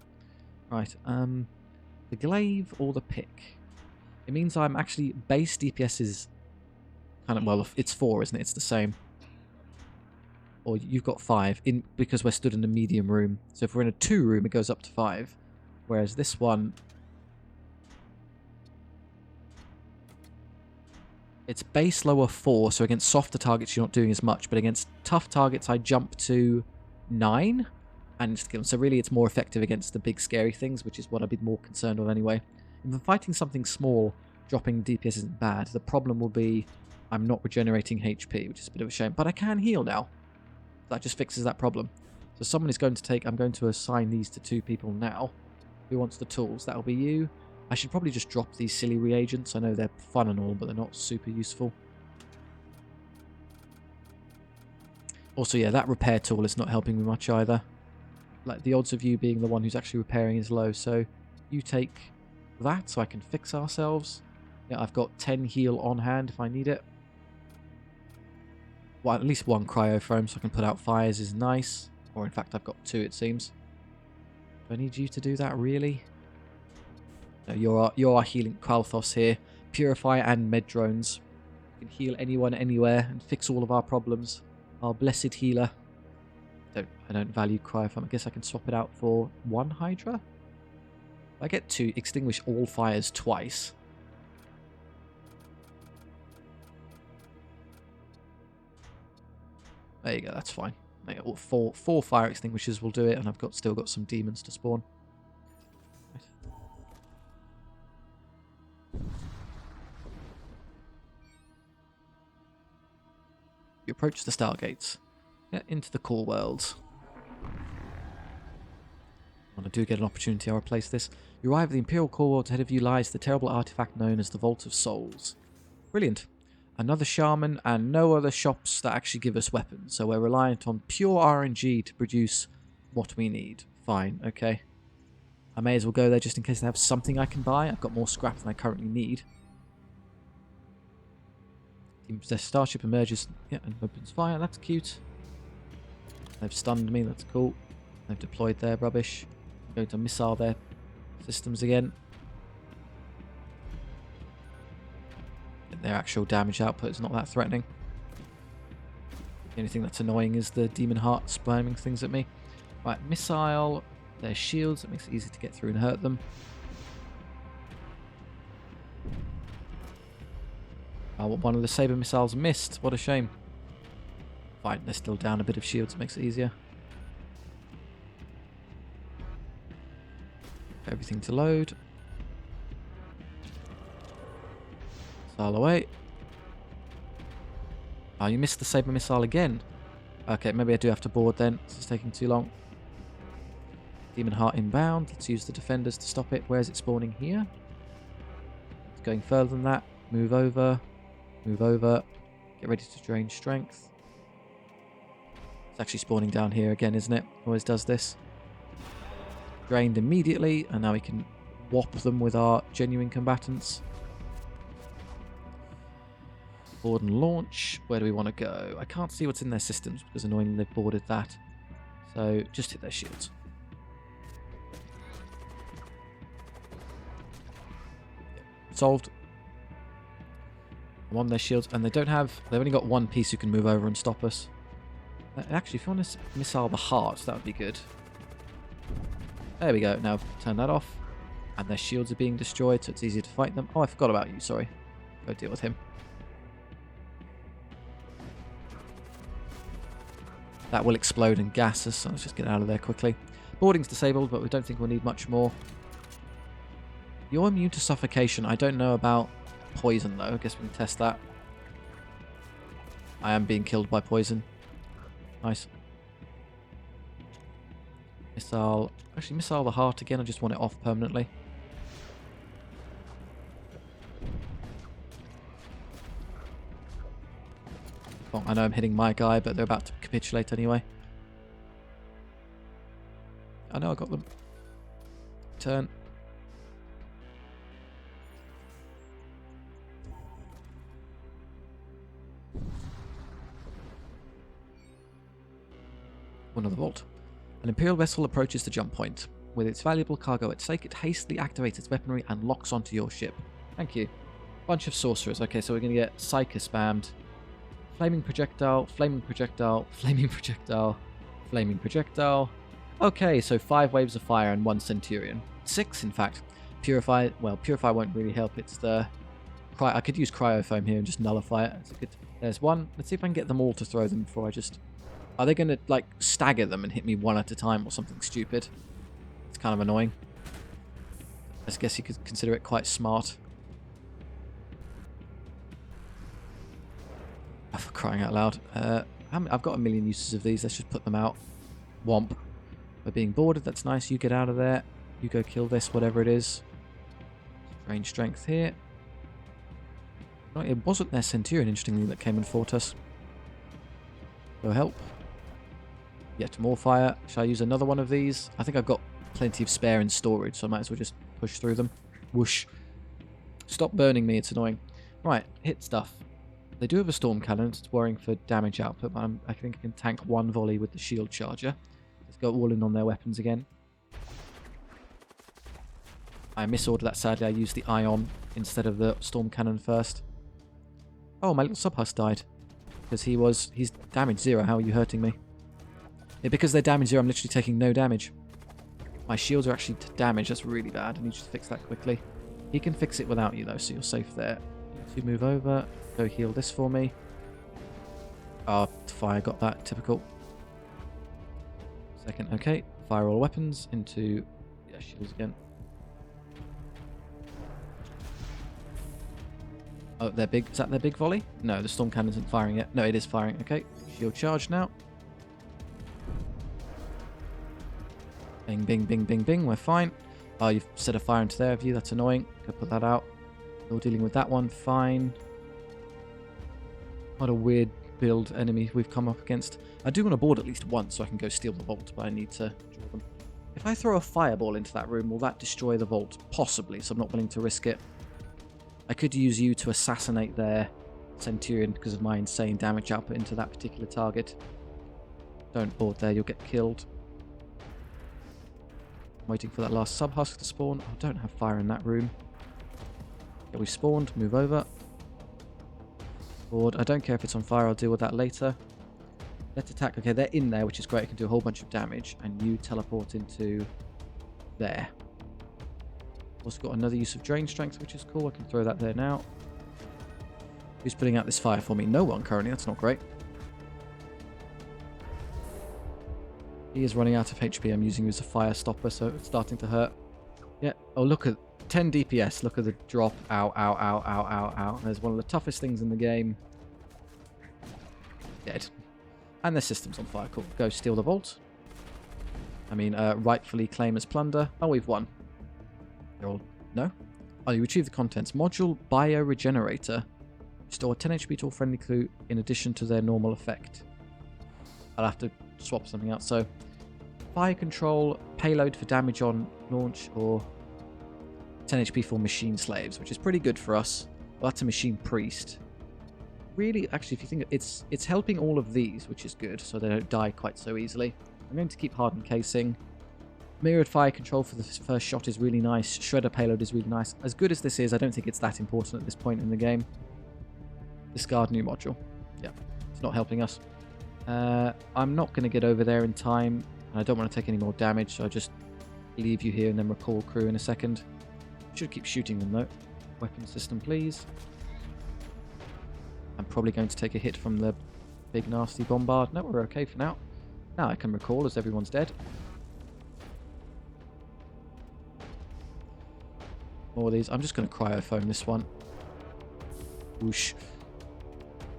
Right, the glaive or the pick? It means I'm actually... base DPS is kind of... well, it's 4, isn't it? It's the same. Or you've got 5 because we're stood in a medium room. So if we're in a 2 room, it goes up to 5. Whereas this one, it's base lower 4. So against softer targets, you're not doing as much. But against tough targets, I jump to 9. And so really, it's more effective against the big scary things, which is what I'd be more concerned with anyway. If I'm fighting something small, dropping DPS isn't bad. The problem will be I'm not regenerating HP, which is a bit of a shame. But I can heal now. That just fixes that problem. So someone is going to take... I'm going to assign these to 2 people now. Who wants the tools? That'll be you. I should probably just drop these silly reagents. I know they're fun and all, but they're not super useful. Also, yeah, that repair tool is not helping me much either. Like, the odds of you being the one who's actually repairing is low. So you take that so I can fix ourselves. Yeah, I've got 10 heal on hand if I need it. Well, at least 1 cryo foam so I can put out fires is nice. Or in fact, I've got 2, it seems. Do I need you to do that, really? No, you're our healing Qualthos here. Purify and med drones. You can heal anyone, anywhere, and fix all of our problems. Our blessed healer. I don't value cryo foam. I guess I can swap it out for 1 Hydra? I get to extinguish all fires twice. There you go, that's fine. There you go. Four fire extinguishers will do it, and I've still got some demons to spawn. Right. You approach the stargates. Get into the core world. When I do get an opportunity, I'll replace this. You arrive at the Imperial core world. Ahead of you lies the terrible artifact known as the Vault of Souls. Brilliant. Another shaman and no other shops that actually give us weapons. So we're reliant on pure RNG to produce what we need. Fine, okay. I may as well go there just in case they have something I can buy. I've got more scrap than I currently need. The starship emerges, yeah, and opens fire. That's cute. They've stunned me. That's cool. They've deployed their rubbish. I'm going to missile their systems again. Their actual damage output is not that threatening. The only thing that's annoying is the demon heart spamming things at me. Right, missile their shields. It makes it easy to get through and hurt them. Oh, one of the saber missiles missed. What a shame. Fine, they're still down a bit of shields. It makes it easier. Everything to load. Missile away. Oh, you missed the saber missile again. Okay, maybe I do have to board then. This is taking too long. Demon heart inbound. Let's use the defenders to stop it. Where is it spawning? Here? It's going further than that. Move over. Move over. Get ready to drain strength. It's actually spawning down here again, isn't it? Always does this. Drained immediately, and now we can whop them with our genuine combatants. Board and launch. Where do we want to go? I can't see what's in their systems because annoyingly they've boarded that. So just hit their shields. Solved. I'm on their shields, and they've only got one piece who can move over and stop us. Actually, if you want to missile the heart, that would be good. There we go. Now turn that off. And their shields are being destroyed, so it's easier to fight them. Oh, I forgot about you, sorry. Go deal with him. That will explode and gas us, so let's just get out of there quickly. Boarding's disabled, but we don't think we'll need much more. You're immune to suffocation. I don't know about poison, though. I guess we can test that. I am being killed by poison. Nice. Missile. Actually, missile the heart again. I just want it off permanently. Well, I know I'm hitting my guy, but they're about to capitulate anyway. I know I got them. Turn. One of the vault. An Imperial vessel approaches the jump point. With its valuable cargo at stake, it hastily activates its weaponry and locks onto your ship. Thank you. Bunch of sorcerers. Okay, so we're going to get Psyker spammed. Flaming projectile, flaming projectile, flaming projectile, flaming projectile. Okay, so 5 waves of fire and 1 centurion. 6, in fact. Purify, well, Purify won't really help. It's the... I could use cryofoam here and just nullify it. It's a good... There's one. Let's see if I can get them all to throw them before I just... Are they going to, like, stagger them and hit me one at a time or something stupid? It's kind of annoying. I guess you could consider it quite smart. Oh, for crying out loud. I've got a million uses of these. Let's just put them out. Womp. We're being boarded. That's nice. You get out of there. You go kill this, whatever it is. Range strength here. No, it wasn't their Centurion, interestingly, that came and fought us. Go help. Yet more fire. Shall I use another one of these? I think I've got plenty of spare in storage, so I might as well just push through them. Whoosh. Stop burning me, it's annoying. Right, hit stuff. They do have a storm cannon, it's worrying for damage output, but I think I can tank 1 volley with the shield charger. Let's go all in on their weapons again. I misordered that, sadly. I used the ion instead of the storm cannon first. Oh, my little sub-husk died. Because he's damage 0. How are you hurting me? Yeah, because they're damage 0, I'm literally taking no damage. My shields are actually damaged. That's really bad. I need you to fix that quickly. He can fix it without you, though, so you're safe there. You move over. Go heal this for me. Oh, fire got that. Typical. Second, okay. Fire all weapons into shields again. Oh, they're big. Is that their big volley? No, the storm cannon isn't firing yet. No, it is firing. Okay. Shield charge now. Bing, bing, bing, bing, bing. We're fine. Oh, you've set a fire into their view. That's annoying. Go put that out. We're dealing with that one. Fine. What a weird build enemy we've come up against. I do want to board at least once so I can go steal the vault, but I need to draw them. If I throw a fireball into that room, will that destroy the vault? Possibly, so I'm not willing to risk it. I could use you to assassinate their Centurion because of my insane damage output into that particular target. Don't board there, you'll get killed. I'm waiting for that last sub-husk to spawn. I don't have fire in that room. Yeah, we spawned. Move over. Board. I don't care if it's on fire. I'll deal with that later. Let's attack. Okay, they're in there, which is great. I can do a whole bunch of damage. And you teleport into there. Also got another use of drain strength, which is cool. I can throw that there now. Who's putting out this fire for me? No one currently. That's not great. He is running out of HP. I'm using him as a fire stopper, so it's starting to hurt. Yeah. Oh, look at 10 DPS. Look at the drop. Ow, ow, ow, ow, ow, ow. There's one of the toughest things in the game. Dead. And their system's on fire. Cool. Go steal the vault. I mean, rightfully claim as plunder. Oh, we've won. They're all... No? Oh, you retrieve the contents. Module Bioregenerator. Restore 10 HP to all friendly crew in addition to their normal effect. I'll have to swap something out. So, fire control, payload for damage on launch, or 10 HP for machine slaves, which is pretty good for us. Well, that's a machine priest. Really, actually, if you think it's helping all of these, which is good, so they don't die quite so easily. I'm going to keep hardened casing. Mirrored fire control for the first shot is really nice. Shredder payload is really nice. As good as this is, I don't think it's that important at this point in the game. Discard new module. Yeah, it's not helping us. I'm not going to get over there in time, and I don't want to take any more damage, so I'll just leave you here and then recall crew in a second. Should keep shooting them though. Weapon system, please. I'm probably going to take a hit from the big nasty bombard. No, we're okay for now. Now I can recall as everyone's dead. More of these. I'm just going to cryofoam this one. Whoosh.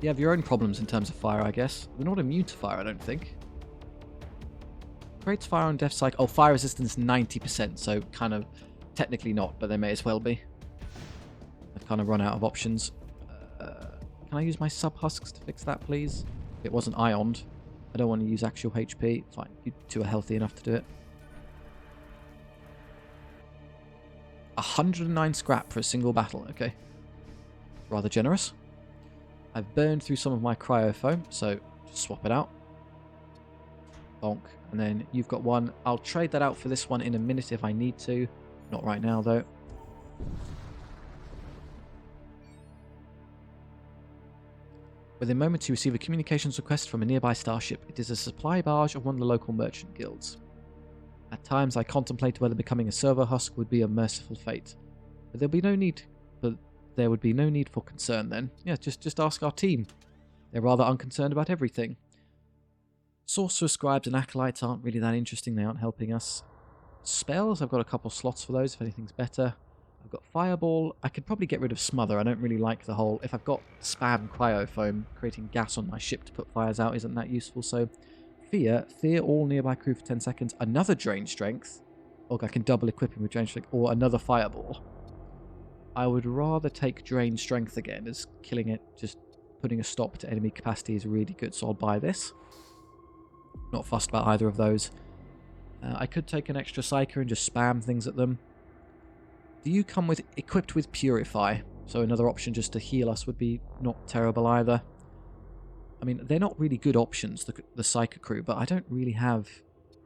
You have your own problems in terms of fire, I guess. We're not immune to fire, I don't think. Creates fire on death cycle. Oh, fire resistance 90%, so kind of technically not, but they may as well be. I've kind of run out of options. Can I use my sub-husks to fix that, please? It wasn't ioned. I don't want to use actual HP. Fine, you two are healthy enough to do it. 109 scrap for a single battle, okay. Rather generous. I've burned through some of my cryofoam, so just swap it out. Bonk. And then you've got one. I'll trade that out for this one in a minute if I need to. Not right now, though. Within moments, you receive a communications request from a nearby starship. It is a supply barge of one of the local merchant guilds. At times, I contemplate whether becoming a servo husk would be a merciful fate. But there would be no need for concern then. Yeah, just ask our team. They're rather unconcerned about everything. Sorcerer scribes and acolytes aren't really that interesting. They aren't helping us. Spells, I've got a couple slots for those if anything's better. I've got Fireball. I could probably get rid of Smother. I don't really like the whole... If I've got Spam Cryofoam, creating gas on my ship to put fires out isn't that useful. So, Fear all nearby crew for 10 seconds. Another Drain Strength. Or I can double equip him with Drain Strength. Or another Fireball. I would rather take Drain Strength again, as killing it, just putting a stop to enemy capacity is really good. So I'll buy this. Not fussed about either of those. I could take an extra Psyker and just spam things at them. Do you come with equipped with Purify? So another option just to heal us would be not terrible either. I mean, they're not really good options, the Psyker crew, but I don't really have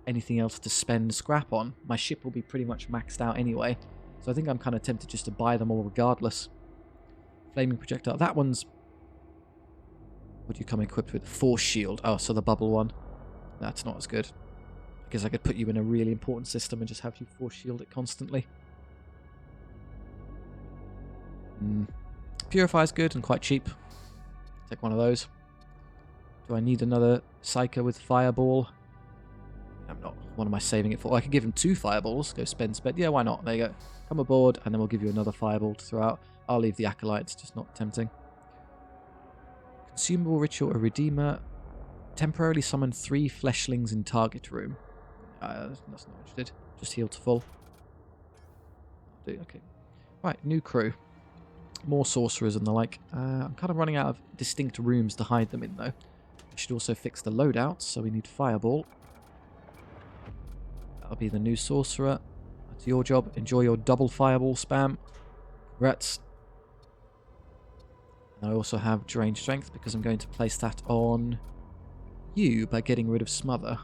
anything else to spend scrap on. My ship will be pretty much maxed out anyway. So I think I'm kind of tempted just to buy them all regardless. Flaming Projectile. That one's... What do you come equipped with? Force Shield. Oh, so the bubble one. That's not as good. I guess I could put you in a really important system and just have you Force Shield it constantly. Purify is good and quite cheap. Take one of those. Do I need another Psycho with Fireball? I'm not. What am I saving it for? Oh, I could give him 2 Fireballs. Go spend. Yeah, why not? There you go. Come aboard, and then we'll give you another Fireball to throw out. I'll leave the Acolytes, just not tempting. Consumable Ritual, a Redeemer. Temporarily summon 3 Fleshlings in target room. That's not interested. Just heal to full. Okay. Right, new crew. More sorcerers and the like. I'm kind of running out of distinct rooms to hide them in, though. I should also fix the loadouts, so we need Fireball. That'll be the new sorcerer. That's your job. Enjoy your double Fireball spam. Congrats. And I also have Drain Strength, because I'm going to place that on you by getting rid of Smother.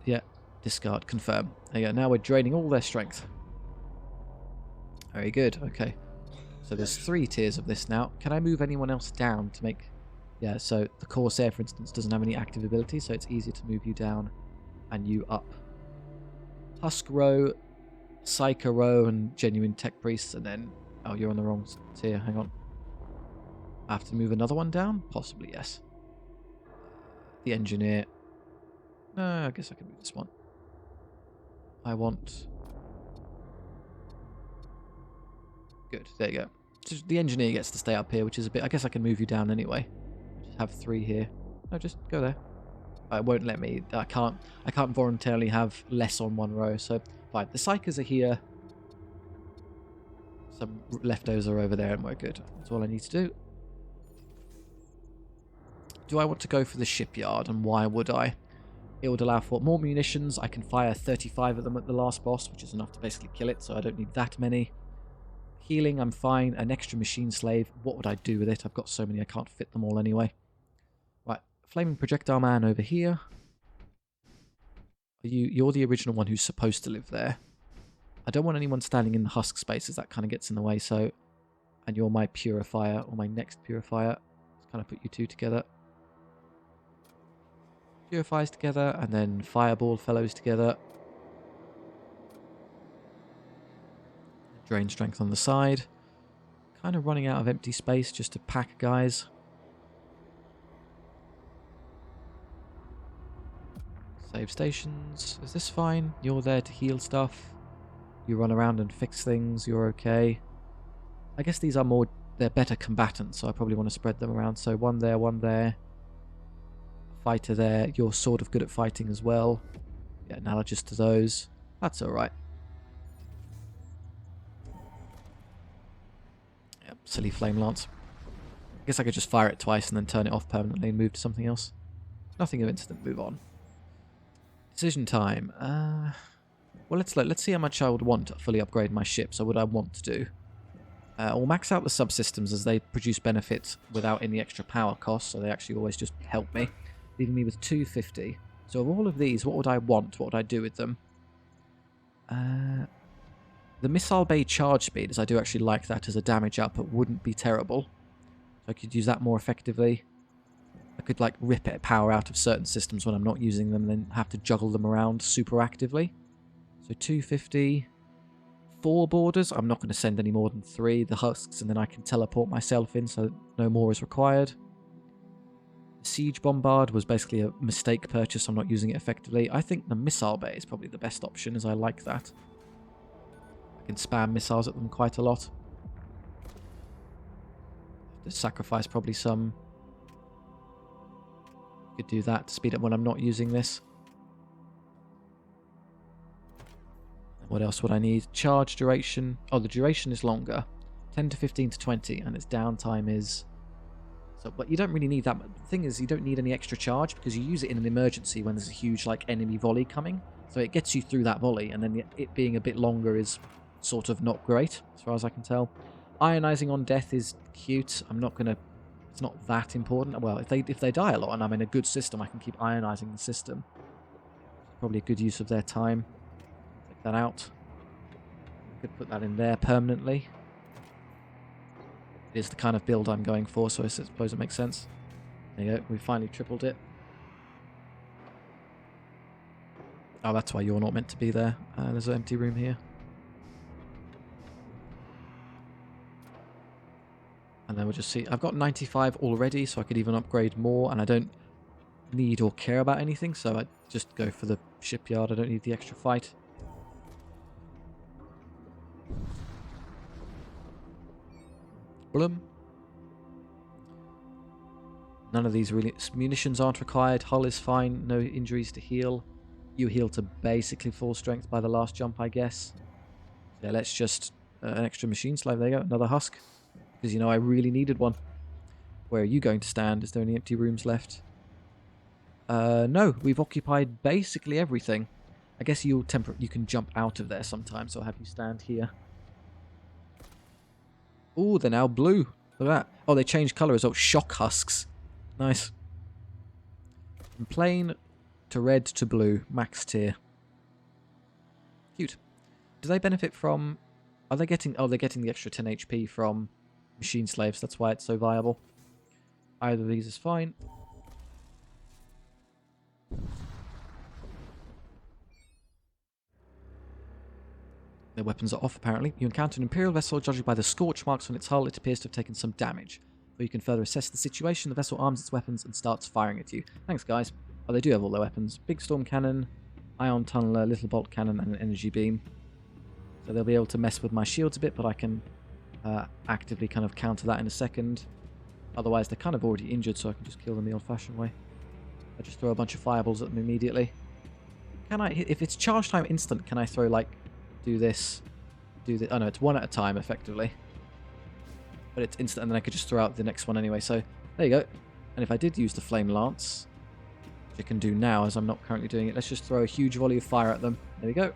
Yeah, discard, confirm. There you go. Now we're draining all their strength. Very good, okay. So there's 3 tiers of this now. Can I move anyone else down to make... Yeah, so the Corsair, for instance, doesn't have any active ability, so it's easier to move you down and you up. Husk row, Psycho row, and Genuine Tech Priests, and then... Oh, you're on the wrong tier, hang on. I have to move another one down? Possibly, yes. The Engineer. I guess I can move this one. I want... Good, there you go. Just the Engineer gets to stay up here, which is a bit... I guess I can move you down anyway. Just have 3 here. No, just go there. It won't let me. I can't voluntarily have less on one row, so fine. The Psychers are here. Some leftovers are over there, and we're good. That's all I need to do. Do I want to go for the shipyard, and why would I? It would allow for more munitions. I can fire 35 of them at the last boss, which is enough to basically kill it, so I don't need that many. Healing, I'm fine. An extra machine slave. What would I do with it? I've got so many, I can't fit them all anyway. Right, Flaming Projectile Man over here. You're the original one who's supposed to live there. I don't want anyone standing in the husk spaces. That kind of gets in the way, so... And you're my purifier, or my next purifier. Let's kind of put you 2 together. Purifies together, and then Fireball fellows together. Drain strength on the side. Kind of running out of empty space just to pack guys. Save stations. Is this fine? You're there to heal stuff. You run around and fix things. You're okay. I guess these are more... They're better combatants, so I probably want to spread them around. So one there, one there. Fighter there. You're sort of good at fighting as well. Yeah, analogous to those. That's alright. Yep, silly flame lance. I guess I could just fire it twice and then turn it off permanently and move to something else. Nothing of instant. Move on. Decision time. Well, let's see how much I would want to fully upgrade my ship. So what I want to do. I'll max out the subsystems as they produce benefits without any extra power costs. So they actually always just help me. Leaving me with 250. So of all of these, what would I want? What would I do with them? The missile bay charge speed, as I do actually like that as a damage output, wouldn't be terrible. So I could use that more effectively. I could like rip it power out of certain systems when I'm not using them and then have to juggle them around super actively. So 250. 4 borders. I'm not going to send any more than 3. The husks, and then I can teleport myself in so no more is required. The siege bombard was basically a mistake purchase. I'm not using it effectively. I think the missile bay is probably the best option, as I like that. I can spam missiles at them quite a lot. Have to sacrifice probably some. Could do that to speed up when I'm not using this. What else would I need? Charge duration. Oh, the duration is longer. 10 to 15 to 20, and its downtime is... So, but you don't really need that. The thing is, you don't need any extra charge because you use it in an emergency when there's a huge like enemy volley coming. So it gets you through that volley, and then it being a bit longer is sort of not great, as far as I can tell. Ionizing on death is cute. I'm not going to... It's not that important. Well, if they die a lot and I'm in a good system, I can keep ionizing the system. Probably a good use of their time. That out. Could put that in there permanently. It is the kind of build I'm going for, so I suppose it makes sense. There you go, we finally tripled it. Oh, that's why you're not meant to be there. There's an empty room here. And then we'll just see. I've got 95 already, so I could even upgrade more. And I don't need or care about anything, so I just go for the shipyard. I don't need the extra fight. Blum. None of these really... Munitions aren't required. Hull is fine. No injuries to heal. You heal to basically full strength by the last jump, I guess. So yeah, let's just... an extra machine slave. There you go. Another husk. Because, you know, I really needed one. Where are you going to stand? Is there any empty rooms left? No. We've occupied basically everything. I guess you can jump out of there sometimes, so I'll have you stand here. Ooh, they're now blue. Look at that. Oh, they changed colour as well. Shock husks. Nice. From plain to red to blue. Max tier. Cute. Do they benefit from... Are they getting... Oh, they're getting the extra 10 HP from machine slaves. That's why it's so viable. Either of these is fine. Their weapons are off, apparently. You encounter an Imperial vessel. Judging by the scorch marks on its hull, it appears to have taken some damage. Or you can further assess the situation. The vessel arms its weapons and starts firing at you. Thanks, guys. Oh, they do have all their weapons. Big storm cannon, ion tunneler, little bolt cannon, and an energy beam. So they'll be able to mess with my shields a bit, but I can actively kind of counter that in a second. Otherwise, they're kind of already injured, so I can just kill them the old-fashioned way. I just throw a bunch of fireballs at them immediately. Can I... If it's charge time instant, can I throw, like... Do this. Oh no, it's one at a time, effectively. But it's instant, and then I could just throw out the next one anyway. So, there you go. And if I did use the Flame Lance, which I can do now, as I'm not currently doing it, let's just throw a huge volley of fire at them. There we go.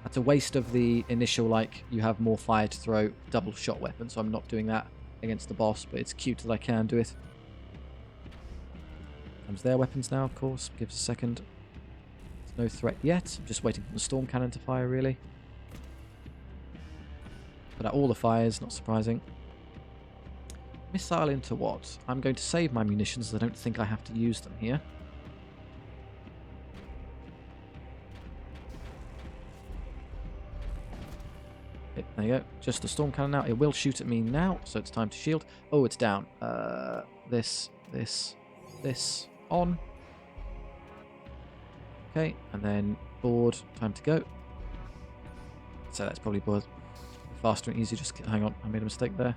That's a waste of the initial, like, you have more fire to throw double shot weapon, so I'm not doing that against the boss, but it's cute that I can do it. Comes their weapons now, of course. Give us a second. No threat yet. I'm just waiting for the storm cannon to fire, really. Put out all the fires, not surprising. Missile into what? I'm going to save my munitions, as I don't think I have to use them here. Okay, there you go. Just the storm cannon now. It will shoot at me now, so it's time to shield. Oh, it's down. This, on. Okay, and then board, time to go. So that's probably board faster and easier. Just hang on, I made a mistake there.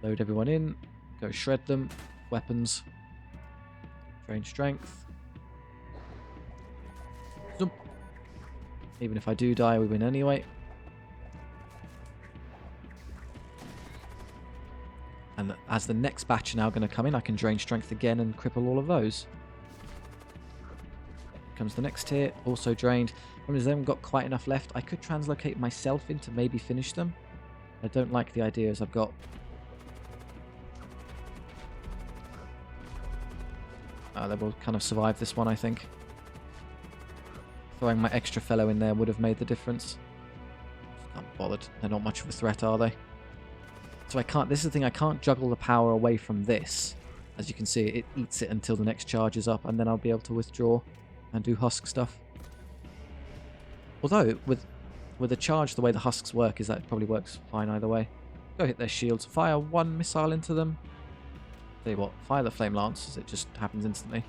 Load everyone in, go shred them. Weapons, drain strength. Zoom. Even if I do die, we win anyway. And as the next batch are now going to come in, I can drain strength again and cripple all of those. Comes the next tier, also drained. Problem is, they haven't got quite enough left. I could translocate myself in to maybe finish them. I don't like the idea, as I've got... they will kind of survive this one, I think. Throwing my extra fellow in there would have made the difference. Just can't be bothered. They're not much of a threat, are they? So I can't... This is the thing, I can't juggle the power away from this. As you can see, it eats it until the next charge is up, and then I'll be able to withdraw and do husk stuff. Although, with the charge, the way the husks work is that it probably works fine either way. Go hit their shields, fire one missile into them. Tell you what, fire the Flame Lance, as it just happens instantly.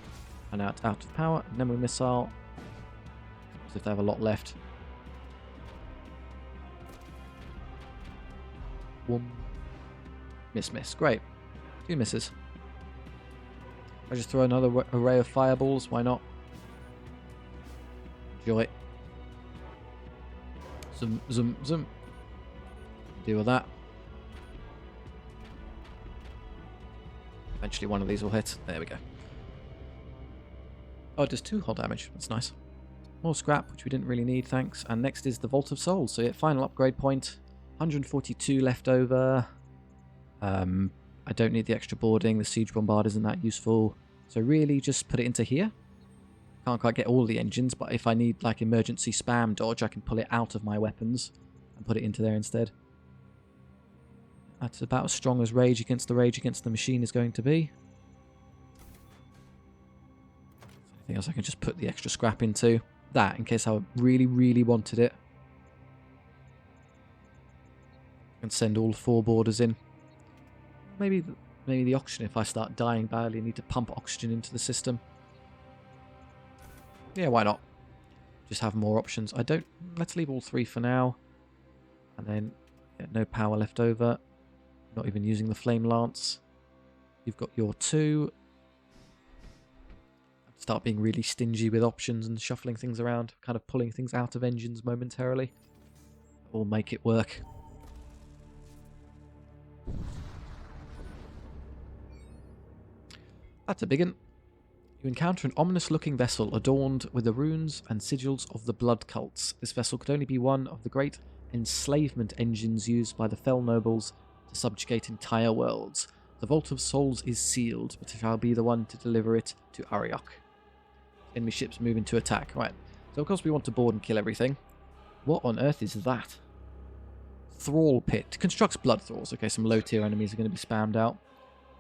And now it's out of power. Memory missile. As if they have a lot left. One. Miss. Great. 2 misses. I just throw another array of fireballs, why not? Enjoy. Zoom. Deal with that. Eventually one of these will hit. There we go. Oh, it does 2 hull damage. That's nice. More scrap, which we didn't really need, thanks. And next is the Vault of Souls. So yeah, final upgrade point. 142 left over. I don't need the extra boarding. The siege bombard isn't that useful. So really just put it into here. Can't quite get all the engines, but if I need like emergency spam dodge, I can pull it out of my weapons and put it into there instead. That's about as strong as Rage Against the Machine is going to be. Anything else I can just put the extra scrap into? That, in case I really, really wanted it. can send all 4 boarders in. Maybe the oxygen, if I start dying badly, I need to pump oxygen into the system. Yeah, why not? Just have more options. Let's leave all 3 for now. And then, yeah, no power left over. Not even using the flame lance. You've got your 2. Start being really stingy with options and shuffling things around, kind of pulling things out of engines momentarily. Or make it work. That's a big one. You encounter an ominous-looking vessel adorned with the runes and sigils of the blood cults. This vessel could only be one of the great enslavement engines used by the fell nobles to subjugate entire worlds. The Vault of Souls is sealed, but I shall be the one to deliver it to Ariok. Enemy ships move into attack. Right, so of course we want to board and kill everything. What on earth is that? Thrall Pit. Constructs blood thralls. Okay, some low-tier enemies are going to be spammed out.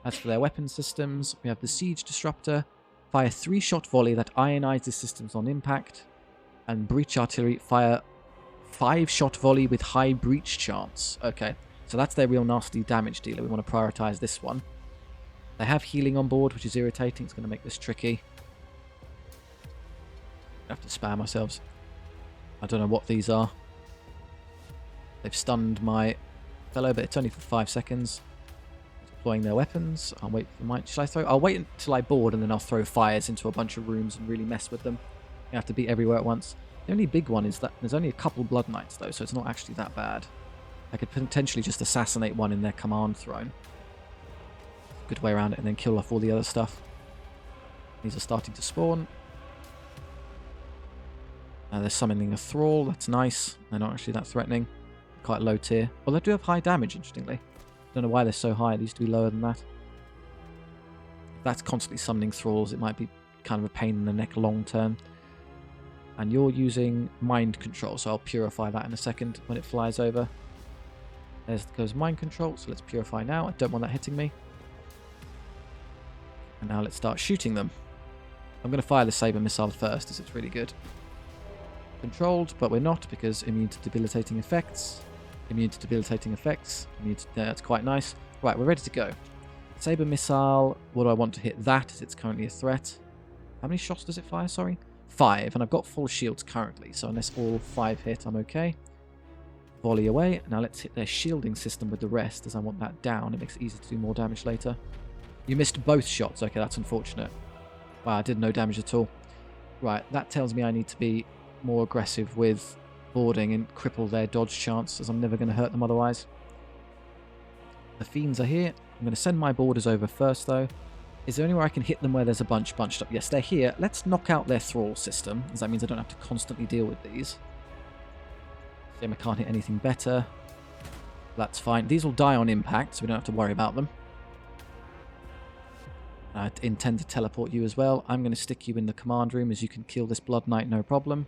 As for their weapon systems, we have the Siege Disruptor. Fire 3-shot volley that ionizes systems on impact. And Breach Artillery. Fire 5-shot volley with high breach chance. Okay, so that's their real nasty damage dealer. We want to prioritize this one. They have healing on board, which is irritating. It's going to make this tricky. We have to spam ourselves. I don't know what these are. They've stunned my fellow, but it's only for 5 seconds. Deploying their weapons. I'll wait for my... Should I throw... I'll wait until I board and then I'll throw fires into a bunch of rooms and really mess with them. You have to be everywhere at once. The only big one is that there's only a couple Blood Knights though, so it's not actually that bad. I could potentially just assassinate one in their command throne. Good way around it, and then kill off all the other stuff. These are starting to spawn. They're summoning a thrall. That's nice. They're not actually that threatening. Quite low tier. Well, they do have high damage, interestingly. Don't know why they're so high. They used to be lower than that. If that's constantly summoning thralls, it might be kind of a pain in the neck long term. And you're using mind control, so I'll purify that in a second when it flies over. There goes mind control, so let's purify now. I don't want that hitting me. And now let's start shooting them. I'm going to fire the Saber Missile first, as it's really good. Controlled, but we're not, because immune to debilitating effects. Immune to debilitating effects. That's quite nice. Right, we're ready to go. Saber Missile, what do I want to hit? That, as it's currently a threat. How many shots does it fire, sorry? 5, and I've got full shields currently, so unless all 5 hit, I'm okay. Volley away. Now let's hit their shielding system with the rest, as I want that down. It makes it easier to do more damage later. You missed both shots. Okay, that's unfortunate. Wow, I did no damage at all. Right, that tells me I need to be more aggressive with boarding and cripple their dodge chance, as I'm never going to hurt them otherwise. The fiends are here. I'm going to send my boarders over first, though. Is there anywhere I can hit them where there's a bunch bunched up? Yes, they're here. Let's knock out their thrall system, as that means I don't have to constantly deal with these. Shame I can't hit anything better. That's fine. These will die on impact, so we don't have to worry about them. I intend to teleport you as well. I'm going to stick you in the command room, as you can kill this Blood Knight, no problem.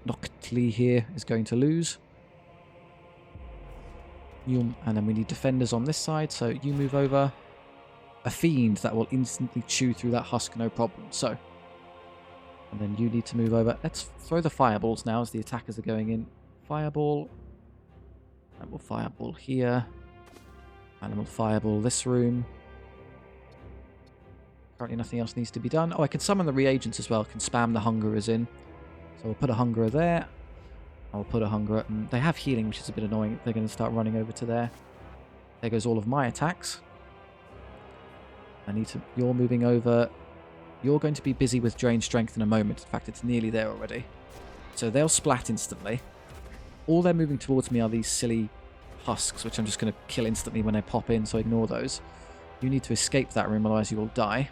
Noctli here is going to lose. And then we need defenders on this side, so you move over. A fiend that will instantly chew through that husk, no problem. So, and then you need to move over. Let's throw the fireballs now as the attackers are going in. Fireball. And we'll fireball here. And we'll fireball this room. Currently nothing else needs to be done. Oh, I can summon the reagents as well. I can spam the Hungerers in. So we'll put a Hungerer there. I'll put a Hungerer. And they have healing, which is a bit annoying. They're going to start running over to there. There goes all of my attacks. I need to... You're moving over. You're going to be busy with Drain Strength in a moment. In fact, it's nearly there already. So they'll splat instantly. All they're moving towards me are these silly husks, which I'm just going to kill instantly when they pop in, so ignore those. You need to escape that room, otherwise you will die.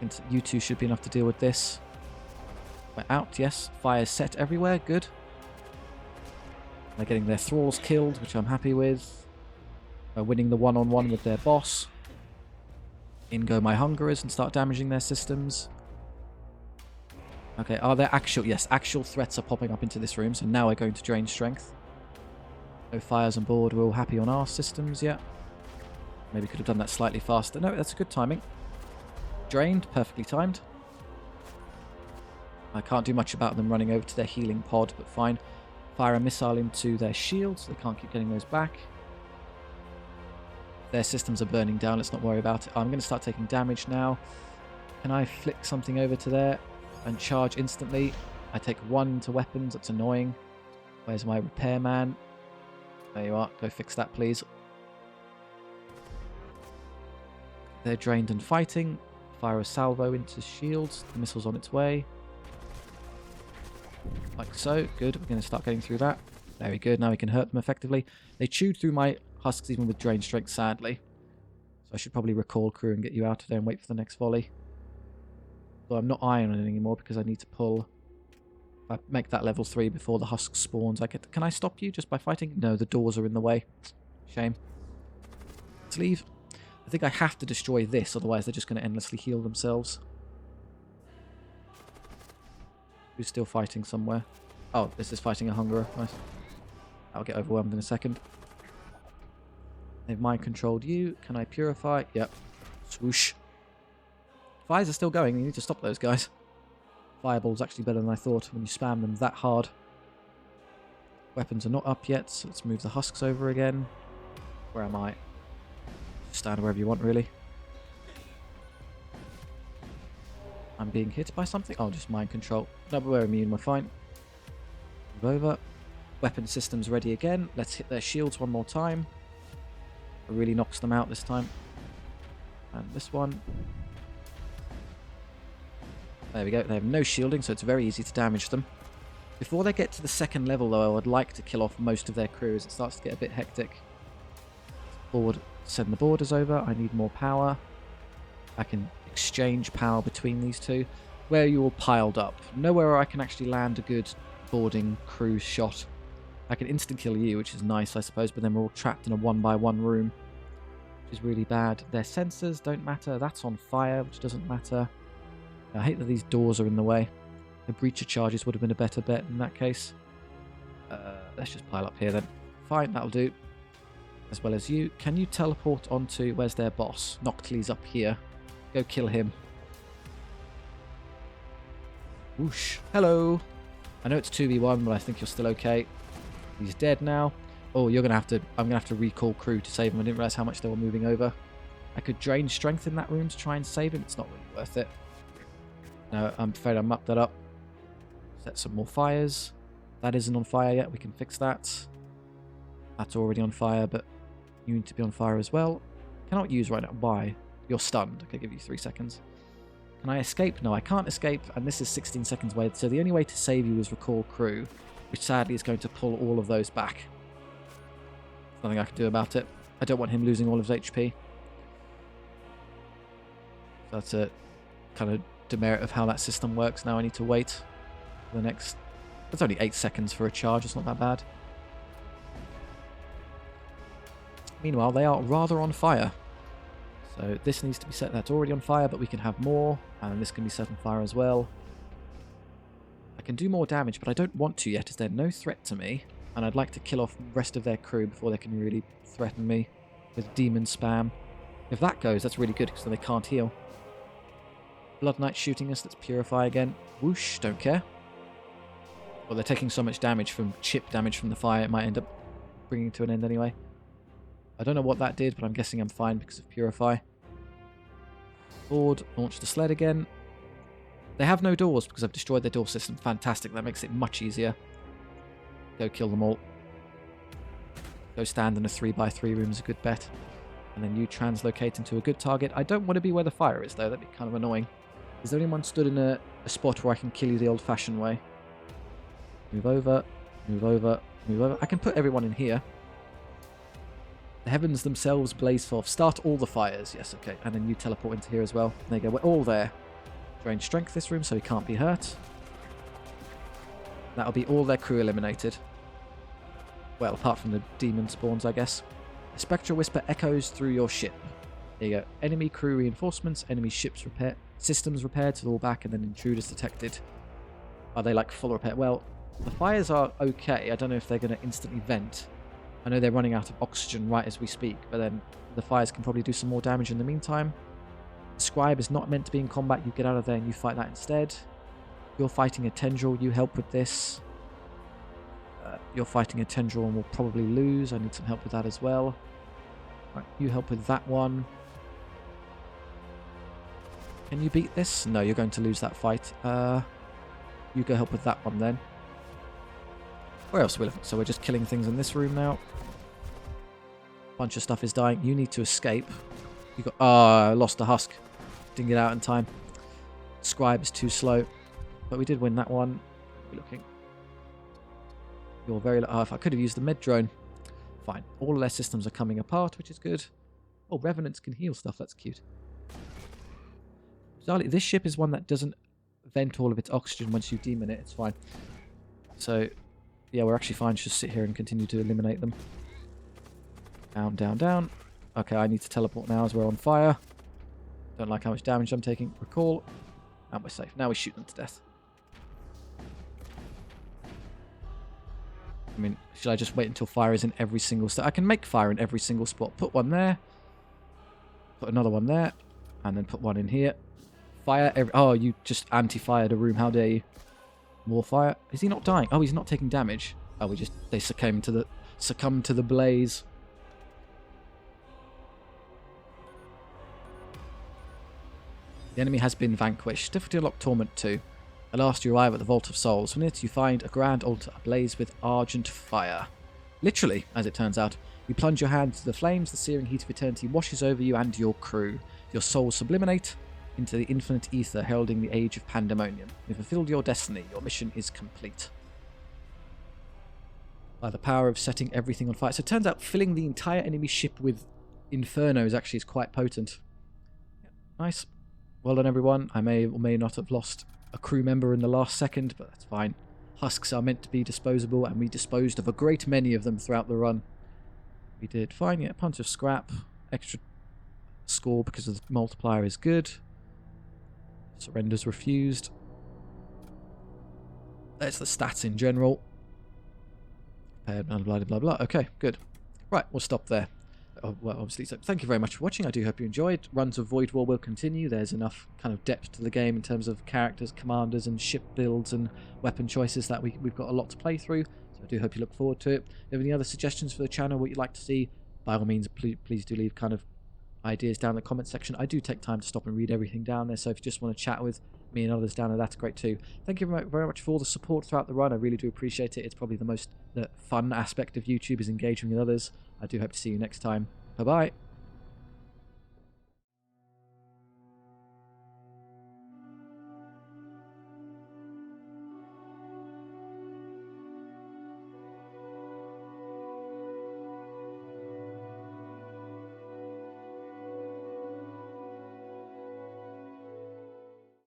And you two should be enough to deal with this. We're out, yes. Fire's set everywhere, good. They're getting their thralls killed, which I'm happy with. We're winning the one-on-one with their boss. In go my Hungerers and start damaging their systems. Okay, are there actual... Yes, actual threats are popping up into this room, so now we're going to drain strength. No fires on board, we're all happy on our systems, yeah. Maybe could have done that slightly faster. No, that's a good timing. Drained, perfectly timed. I can't do much about them running over to their healing pod, but fine. fire a missile into their shields. They can't keep getting those back. Their systems are burning down. Let's not worry about it. I'm going to start taking damage now. Can I flick something over to there and charge instantly? I take 1 to weapons. That's annoying. Where's my repairman? There you are. Go fix that, please. They're drained and fighting. Fire a salvo into shields. The missile's on its way. Like so. Good. We're going to start getting through that. Very good. Now we can hurt them effectively. They chewed through my husks even with drain strength, sadly. So I should probably recall crew and get you out of there and wait for the next volley. So I'm not eyeing on it anymore because I need to pull. If I make that level 3 before the husk spawns, I get. Can I stop you just by fighting? No, the doors are in the way. Shame. Let's leave. I think I have to destroy this, otherwise they're just going to endlessly heal themselves. Who's still fighting somewhere? Oh, this is fighting a hungerer. Nice. I'll get overwhelmed in a second. They've mind-controlled you. Can I purify? Yep. Swoosh. Fires are still going. You need to stop those guys. Fireball's actually better than I thought when you spam them that hard. Weapons are not up yet, so let's move the husks over again. Where am I? Stand wherever you want, really. I'm being hit by something? Oh, just mind control. No, but we're immune, we're fine. Move over. Weapon systems ready again. Let's hit their shields one more time. It really knocks them out this time. And this one. There we go. They have no shielding, so it's very easy to damage them. Before they get to the second level, though, I would like to kill off most of their crew as it starts to get a bit hectic. Forward, send the borders over. I need more power. I can exchange power between these two. Where are you all piled up? Nowhere where I can actually land a good boarding crew shot. I can instant kill you, which is nice, I suppose, but then we're all trapped in a 1-by-1 room, which is really bad. Their sensors don't matter. That's on fire, which doesn't matter. I hate that these doors are in the way. The breacher charges would have been a better bet in that case. Let's just pile up here then. Fine, that'll do. As well as you. Can you teleport onto... Where's their boss? Noctli's up here. Go kill him. Whoosh. Hello. I know it's 2v1, but I think you're still okay. He's dead now. Oh, you're gonna have to... I'm gonna have to recall crew to save him. I didn't realize how much they were moving over. I could drain strength in that room to try and save him. It's not really worth it. No, I'm afraid I mucked that up. Set some more fires. That isn't on fire yet. We can fix that. That's already on fire, but you need to be on fire as well. Cannot use right now. Why? You're stunned. Okay, give you 3 seconds. Can I escape? No, I can't escape, and this is 16 seconds away. So the only way to save you is recall crew, which sadly is going to pull all of those back. There's nothing I can do about it. I don't want him losing all of his HP. So that's a kind of demerit of how that system works. Now I need to wait for the next... That's only 8 seconds for a charge. It's not that bad. Meanwhile, they are rather on fire. So this needs to be set. That's already on fire, but we can have more. And this can be set on fire as well. I can do more damage, but I don't want to yet, as they're no threat to me. And I'd like to kill off the rest of their crew before they can really threaten me with demon spam. If that goes, that's really good, because then they can't heal. Blood Knight shooting us. Let's purify again. Whoosh, don't care. Well, they're taking so much damage from chip damage from the fire, it might end up bringing it to an end anyway. I don't know what that did, but I'm guessing I'm fine because of Purify. Board, launch the sled again. They have no doors because I've destroyed their door system. Fantastic, that makes it much easier. Go kill them all. Go stand in a 3x3 room is a good bet. And then you translocate into a good target. I don't want to be where the fire is, though. That'd be kind of annoying. Is there anyone stood in a spot where I can kill you the old-fashioned way? Move over, move over, move over. I can put everyone in here. The heavens themselves blaze forth. Start all the fires. Yes, okay. And then you teleport into here as well. There you go. We're all there. Drain strength this room so he can't be hurt. That'll be all their crew eliminated. Well, apart from the demon spawns, I guess. A spectral whisper echoes through your ship. There you go. Enemy crew reinforcements, enemy ships repair, systems repaired, so they're all back, and then intruders detected. Are they like full repair? Well, the fires are okay. I don't know if they're going to instantly vent. I know they're running out of oxygen right as we speak, but then the fires can probably do some more damage in the meantime. The scribe is not meant to be in combat. You get out of there and you fight that instead. You're fighting a tendril. You help with this. You're fighting a tendril and will probably lose. I need some help with that as well. Right, you help with that one. Can you beat this? No, you're going to lose that fight. You go help with that one then. Where else are we looking? So we're just killing things in this room now. Bunch of stuff is dying. You need to escape. You got... I lost a husk. Didn't get out in time. Scribe is too slow. But we did win that one. We're looking. You're very... if I could have used the med drone. Fine. All of their systems are coming apart, which is good. Oh, revenants can heal stuff. That's cute. Bizarrely, this ship is one that doesn't vent all of its oxygen once you demon it. It's fine. So, yeah, we're actually fine. Just sit here and continue to eliminate them. Down, down, down. Okay, I need to teleport now as we're on fire. Don't like how much damage I'm taking. Recall. And we're safe. Now we shoot them to death. I mean, should I just wait until fire is in every single spot? I can make fire in every single spot. Put one there. Put another one there. And then put one in here. Fire every... Oh, you just anti-fired a room. How dare you? More fire. Is he not dying? Oh, he's not taking damage. Oh, they succumb to the blaze. The enemy has been vanquished. Difficulty unlocked Torment 2. At last you arrive at the Vault of Souls. From it you find a grand altar ablaze with argent fire. Literally, as it turns out. You plunge your hand into the flames, the searing heat of eternity washes over you and your crew. Your souls subliminate into the infinite ether, heralding the age of pandemonium. You've fulfilled your destiny. Your mission is complete. By the power of setting everything on fire. So it turns out filling the entire enemy ship with infernos actually is quite potent. Yeah, nice. Well done, everyone. I may or may not have lost a crew member in the last second, but that's fine. Husks are meant to be disposable, and we disposed of a great many of them throughout the run. We did fine. Yeah, a bunch of scrap. Extra score because of the multiplier is good. Surrenders refused. That's the stats in general. Blah, blah, blah, blah. Okay, good. Right, we'll stop there. Oh, well, obviously, so thank you very much for watching. I do hope you enjoyed. Runs of Void War will continue. There's enough kind of depth to the game in terms of characters, commanders, and ship builds and weapon choices that we've got a lot to play through. So I do hope you look forward to it. If you have any other suggestions for the channel, what you'd like to see, by all means, please do leave kind of ideas down in the comment section. I do take time to stop and read everything down there, so if you just want to chat with me and others down there, that's great too. Thank you very much for all the support throughout the run. I really do appreciate it. It's probably the fun aspect of YouTube is engaging with others. I do hope to see you next time. Bye bye.